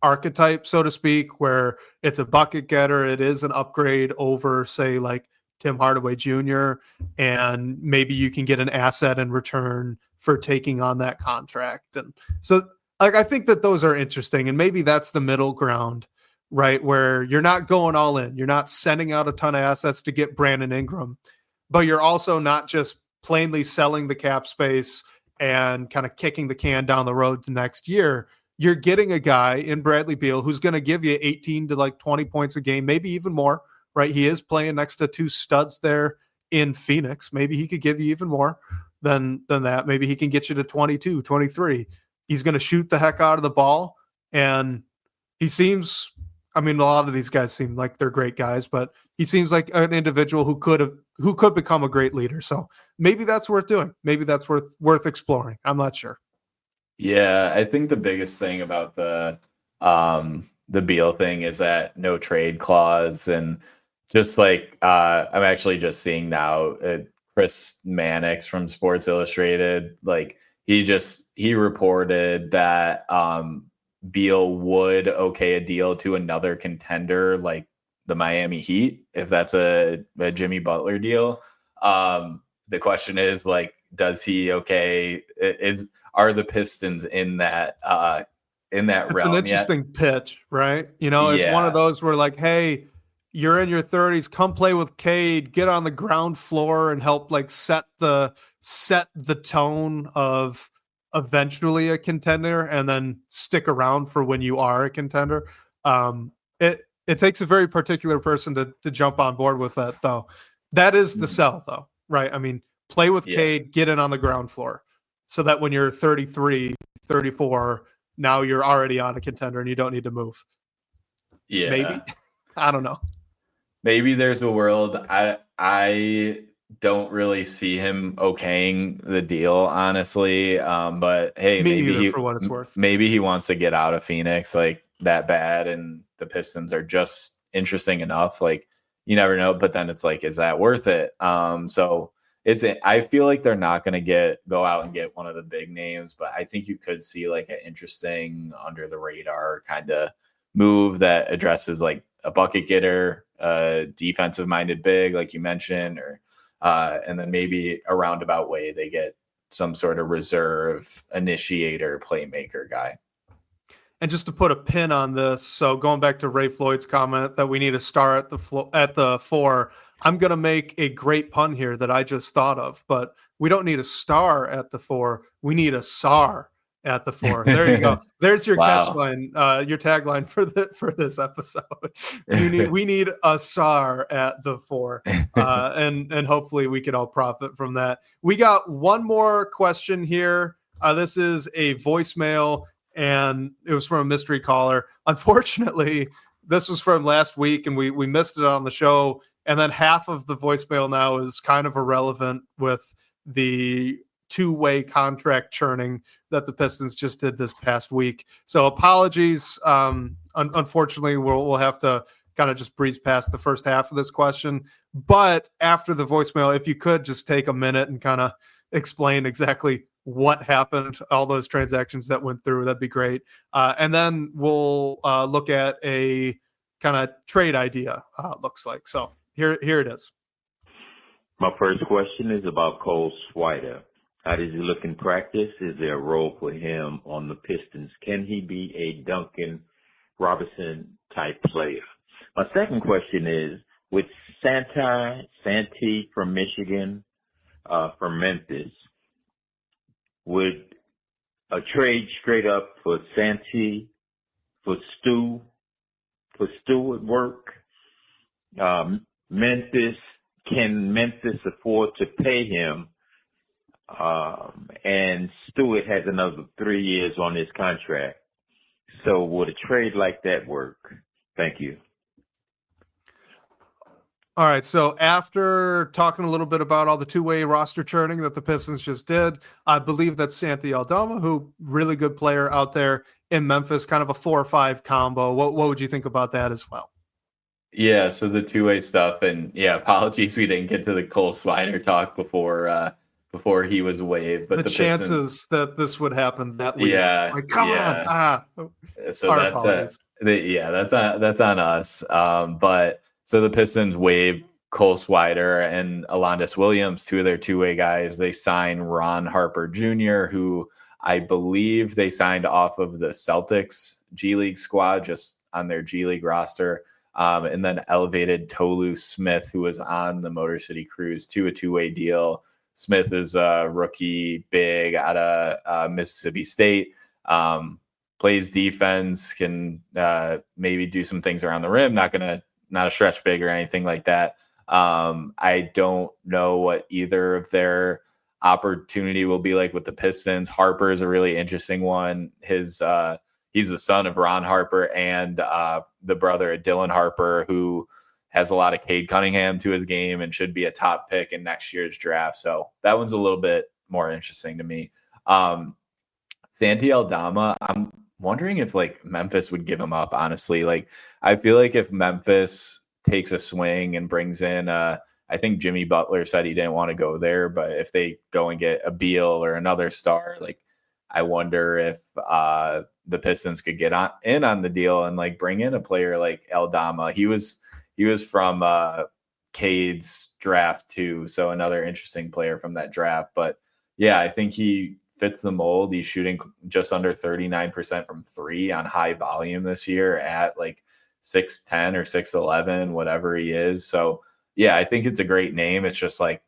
archetype, so to speak, where it's a bucket getter. It is an upgrade over, say, like Tim Hardaway Jr., and maybe you can get an asset in return for taking on that contract. And so I think that those are interesting, and maybe that's the middle ground, right? Where you're not going all in. You're not sending out a ton of assets to get Brandon Ingram, but you're also not just plainly selling the cap space and kind of kicking the can down the road to next year. You're getting a guy in Bradley Beal who's going to give you 18 to like 20 points a game, maybe even more, right? He is playing next to two studs there in Phoenix. Maybe he could give you even more than that. Maybe he can get you to 22, 23. He's going to shoot the heck out of the ball. And he seems, a lot of these guys seem like they're great guys, but he seems like an individual who could become a great leader. So maybe that's worth doing. Maybe that's worth exploring. I'm not sure. Yeah, I think the biggest thing about the Beal thing is that no trade clause, and just like I'm actually just seeing now Chris Mannix from Sports Illustrated, like he reported that Beal would okay a deal to another contender like the Miami Heat if that's a Jimmy Butler deal. The question is, like, does he okay? Are the Pistons in that realm? It's an interesting pitch, right? It's one of those where, like, hey, you're in your 30s, come play with Cade, get on the ground floor and help like set the tone of eventually a contender, and then stick around for when you are a contender. It takes a very particular person to jump on board with that, though. That is the sell, though, right? Play with Cade, get in on the ground floor, so that when you're 33, 34, now you're already on a contender and you don't need to move. Yeah. Maybe. I don't know. Maybe there's a world. I don't really see him okaying the deal, honestly. But hey, maybe for what it's worth. Maybe he wants to get out of Phoenix like that bad, and the Pistons are just interesting enough. Like, you never know. But then it's like, is that worth it? So I feel like they're not going to go out and get one of the big names, but I think you could see like an interesting under the radar kind of move that addresses like a bucket getter, defensive minded big, like you mentioned, or and then maybe a roundabout way they get some sort of reserve initiator playmaker guy. And just to put a pin on this, so going back to Ray Floyd's comment that we need a star at the 4, I'm going to make a great pun here that I just thought of, but we don't need a star at the 4. We need a SAR at the 4. There you go. There's your catchline, your tagline for this episode. We need a SAR at the 4, and hopefully we can all profit from that. We got one more question here. This is a voicemail, and it was from a mystery caller. Unfortunately, this was from last week, and we missed it on the show. And then half of the voicemail now is kind of irrelevant with the two-way contract churning that the Pistons just did this past week. So apologies. Unfortunately, we'll have to kind of just breeze past the first half of this question. But after the voicemail, if you could just take a minute and kind of explain exactly what happened, all those transactions that went through, that'd be great. And then we'll look at a kind of trade idea, looks like. So here it is. My first question is about Cole Swider. How does he look in practice? Is there a role for him on the Pistons? Can he be a Duncan Robinson type player? My second question is, with Santi from Michigan, from Memphis, would a trade straight up for Santi, for Stewart work? Can Memphis afford to pay him? And Stewart has another 3 years on his contract. So would a trade like that work? Thank you. All right. So after talking a little bit about all the two-way roster churning that the Pistons just did, I believe that Santi Aldama, who really good player out there in Memphis, kind of a 4 or 5 combo. What would you think about that as well? Yeah. So the two-way stuff, and yeah, apologies we didn't get to the Cole Swider talk before he was waived. But the chances Pistons, that this would happen that week. Yeah. Like, come on. So that's on us. But so the Pistons waive Cole Swider and Alondas Williams, 2 of their two-way guys. They sign Ron Harper Jr., who I believe they signed off of the Celtics G League squad, just on their G League roster. And then elevated Tolu Smith, who was on the Motor City Cruise, to a two-way deal. Smith is a rookie big out of Mississippi State. Plays defense, can maybe do some things around the rim. Not a stretch big or anything like that. I don't know what either of their opportunity will be like with the Pistons. Harper is a really interesting one. He's the son of Ron Harper and the brother of Dylan Harper, who has a lot of Cade Cunningham to his game and should be a top pick in next year's draft. So that one's a little bit more interesting to me. Santi Aldama, I'm wondering if like Memphis would give him up, honestly. Like, I feel like if Memphis takes a swing and brings in I think Jimmy Butler said he didn't want to go there, but if they go and get a Beal or another star, like, I wonder if the Pistons could get in on the deal and like bring in a player like Aldama. He was from Cade's draft too, so another interesting player from that draft. But yeah, I think he fits the mold. He's shooting just under 39% from 3 on high volume this year at like 6'10" or 6'11", whatever he is. So yeah, I think it's a great name. It's just like,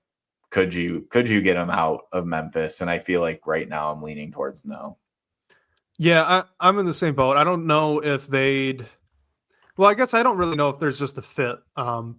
could you get him out of Memphis? And I feel like right now I'm leaning towards no. Yeah, I'm in the same boat. I don't know if well, I guess I don't really know if there's just a fit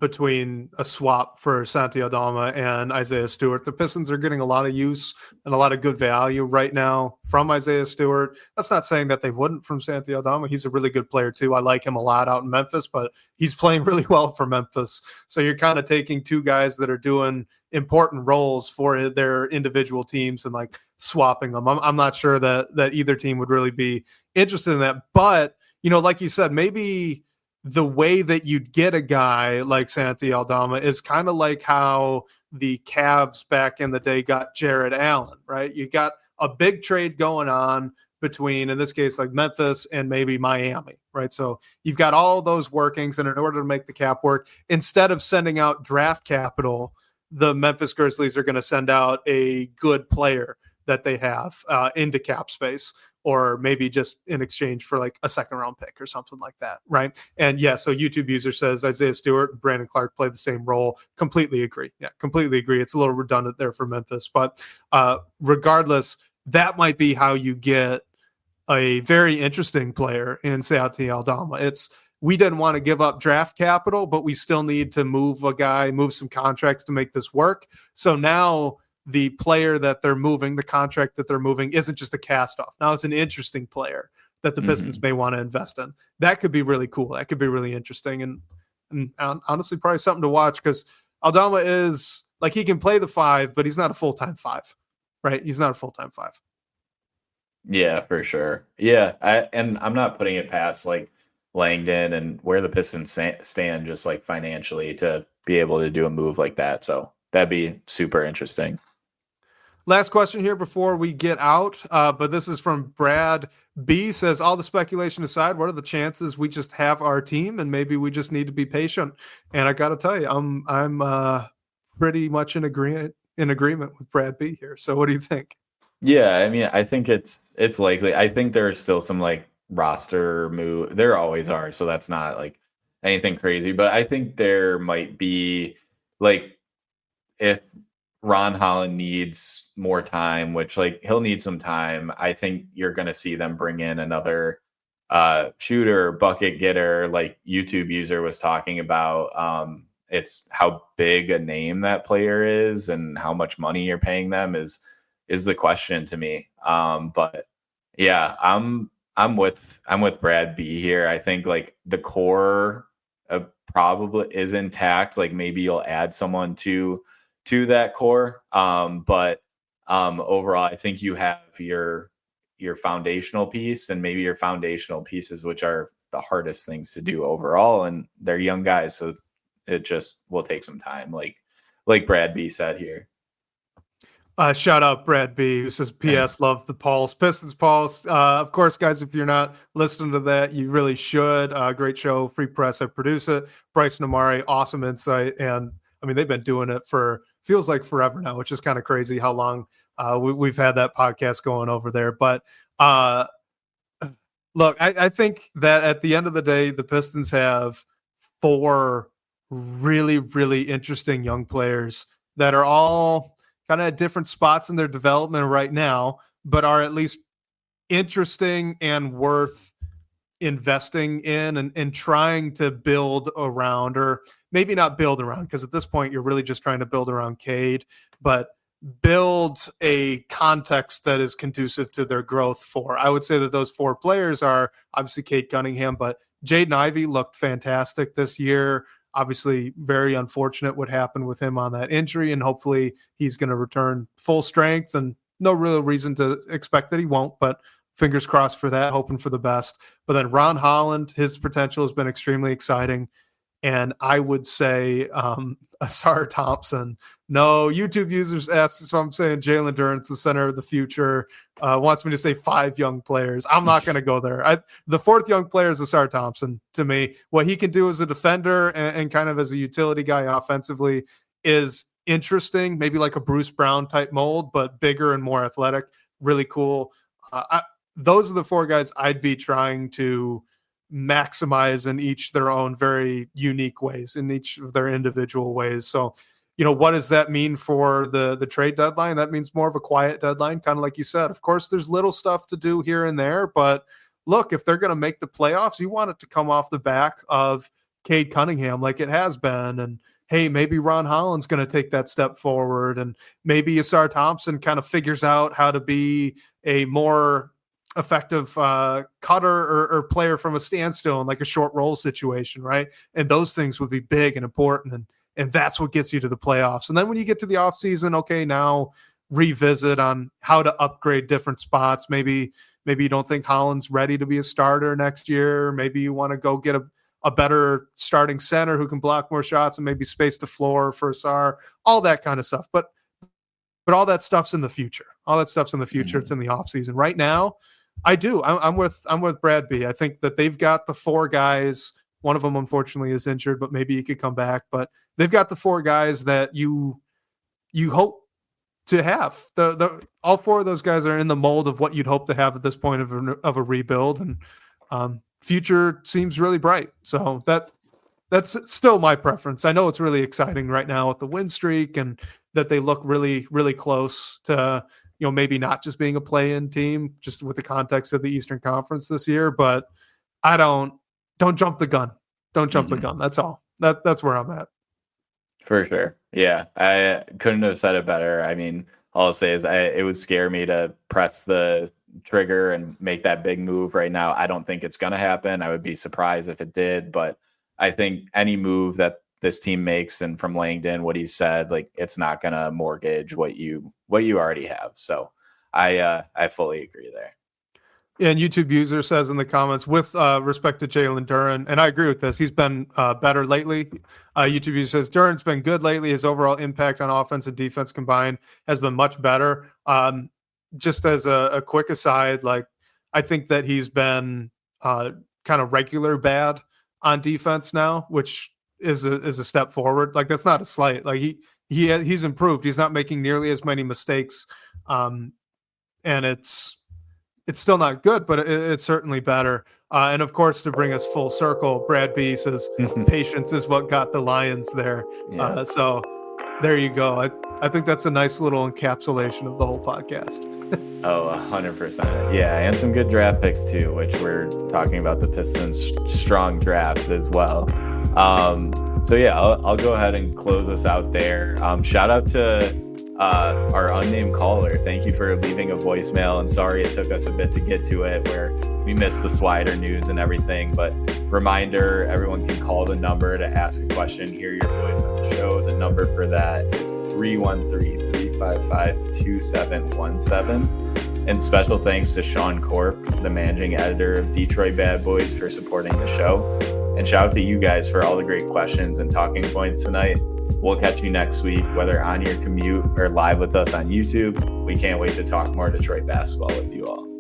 between a swap for Santi Aldama and Isaiah Stewart. The Pistons are getting a lot of use and a lot of good value right now from Isaiah Stewart. That's not saying that they wouldn't from Santi Aldama. He's a really good player too. I like him a lot out in Memphis, but he's playing really well for Memphis. So you're kind of taking 2 guys that are doing important roles for their individual teams and like swapping them. I'm not sure that either team would really be interested in that. But, like you said, maybe the way that you'd get a guy like Santi Aldama is kind of like how the Cavs back in the day got Jared Allen, right? You got a big trade going on between, in this case, like Memphis and maybe Miami, right? So you've got all those workings, and in order to make the cap work, instead of sending out draft capital, the Memphis Grizzlies are going to send out a good player that they have into cap space, or maybe just in exchange for like a 2nd round pick or something like that, right? And yeah, so YouTube user says Isaiah Stewart and Brandon Clark play the same role. Completely agree. Yeah, completely agree. It's a little redundant there for Memphis, but regardless, that might be how you get a very interesting player in Santi Aldama. We didn't want to give up draft capital, but we still need to move some contracts to make this work. So now the player that they're moving, the contract that they're moving, isn't just a cast off. Now it's an interesting player that the Pistons may want to invest in. That could be really cool. That could be really interesting. And honestly, probably something to watch, because Aldama is like, he can play the 5, but he's not a full-time 5, right? He's not a full-time 5. Yeah, for sure. Yeah. I'm not putting it past like Langdon and where the Pistons stand just like financially to be able to do a move like that. So that'd be super interesting. Last question here before we get out, but this is from Brad B. Says, all the speculation aside, what are the chances we just have our team and maybe we just need to be patient? And I got to tell you, I'm pretty much in agreement in agreement with Brad B here. So what do you think? Yeah, I mean, I think it's likely. I think there's still some like roster move. There always are, so that's not like anything crazy. But I think there might be like if Ron Holland needs more time, which like he'll need some time, I think you're going to see them bring in another shooter, bucket getter, like YouTube user was talking about. It's how big a name that player is and how much money you're paying them is the question to me. But yeah, I'm with Brad B here. I think like the core probably is intact. Like maybe you'll add someone to that core. But overall, I think you have your foundational piece and maybe your foundational pieces, which are the hardest things to do overall. And they're young guys, so it just will take some time. Like Brad B said here. Shout out Brad B, who says, P.S. Love the Pulse. Pistons Pulse. Of course, guys, if you're not listening to that, you really should. Great show, Free Press. I produce it. Bryson Amari, awesome insight. And I mean, they've been doing it for feels like forever now, which is kind of crazy how long we've had that podcast going over there. But look, I think that at the end of the day, the Pistons have 4 really, really interesting young players that are all kind of at different spots in their development right now, but are at least interesting and worth investing in and trying to build around, or maybe not build around, because at this point you're really just trying to build around Cade, but build a context that is conducive to their growth for. I would say that those 4 players are obviously Cade Cunningham, but Jaden Ivey looked fantastic this year. Obviously, very unfortunate what happened with him on that injury, and hopefully he's going to return full strength, and no real reason to expect that he won't, but fingers crossed for that, hoping for the best. But then Ron Holland, his potential has been extremely exciting. And I would say Ausar Thompson. No, YouTube users ask, so I'm saying Jalen Duren's the center of the future. Wants me to say 5 young players. I'm not going to go there. The 4th young player is Ausar Thompson to me. What he can do as a defender and kind of as a utility guy offensively is interesting, maybe like a Bruce Brown type mold, but bigger and more athletic. Really cool. Those are the 4 guys I'd be trying to maximize in each their own very unique ways, in each of their individual ways. So, what does that mean for the trade deadline? That means more of a quiet deadline, kind of like you said. Of course, there's little stuff to do here and there, but look, if they're going to make the playoffs, you want it to come off the back of Cade Cunningham like it has been. And hey, maybe Ron Holland's going to take that step forward, and maybe Ausar Thompson kind of figures out how to be a more effective cutter or player from a standstill in like a short roll situation, right? And those things would be big and important, and that's what gets you to the playoffs. And then when you get to the offseason, okay, now revisit on how to upgrade different spots. Maybe you don't think Holland's ready to be a starter next year. Maybe you want to go get a better starting center who can block more shots and maybe space the floor for Ausar, all that kind of stuff. But all that stuff's in the future. All that stuff's in the future. It's in the offseason. Right now, I'm with Brad B. I think that they've got the 4 guys. One of them, unfortunately, is injured, but maybe he could come back. But they've got the 4 guys that you hope to have. All 4 of those guys are in the mold of what you'd hope to have at this point of a rebuild, and future seems really bright. So that's still my preference. I know it's really exciting right now with the win streak, and that they look really, really close to, maybe not just being a play-in team, just with the context of the Eastern Conference this year. But I don't jump the gun. Don't jump the gun. That's all. That's where I'm at. For sure. Yeah. I couldn't have said it better. I mean, all I'll say is it would scare me to press the trigger and make that big move right now. I don't think it's going to happen. I would be surprised if it did, but I think any move that this team makes, and from Langdon, what he said, like, it's not going to mortgage what you already have. So I fully agree there. And YouTube user says in the comments, with respect to Jalen Duren, and I agree with this, he's been better lately. YouTube user says Duren's been good lately. His overall impact on offense and defense combined has been much better. Just as a quick aside, like, I think that he's been kind of regular bad on defense now, which is a step forward. Like, that's not a slight. Like, he he's improved. He's not making nearly as many mistakes, and it's still not good, but it's certainly better. And of course, to bring us full circle, Brad B says patience is what got the Lions there. Yeah. So there you go. I think that's a nice little encapsulation of the whole podcast. Oh, 100%. Yeah, and some good draft picks too, which we're talking about the Pistons' strong draft as well. So yeah, I'll go ahead and close us out there. Shout out to our unnamed caller. Thank you for leaving a voicemail, and sorry it took us a bit to get to it where we missed the Swider news and everything, but reminder, everyone can call the number to ask a question, hear your voice on the show. The number for that is 313-355-2717. And special thanks to Sean Corp, the managing editor of Detroit Bad Boys, for supporting the show. And shout out to you guys for all the great questions and talking points tonight. We'll catch you next week, whether on your commute or live with us on YouTube. We can't wait to talk more Detroit basketball with you all.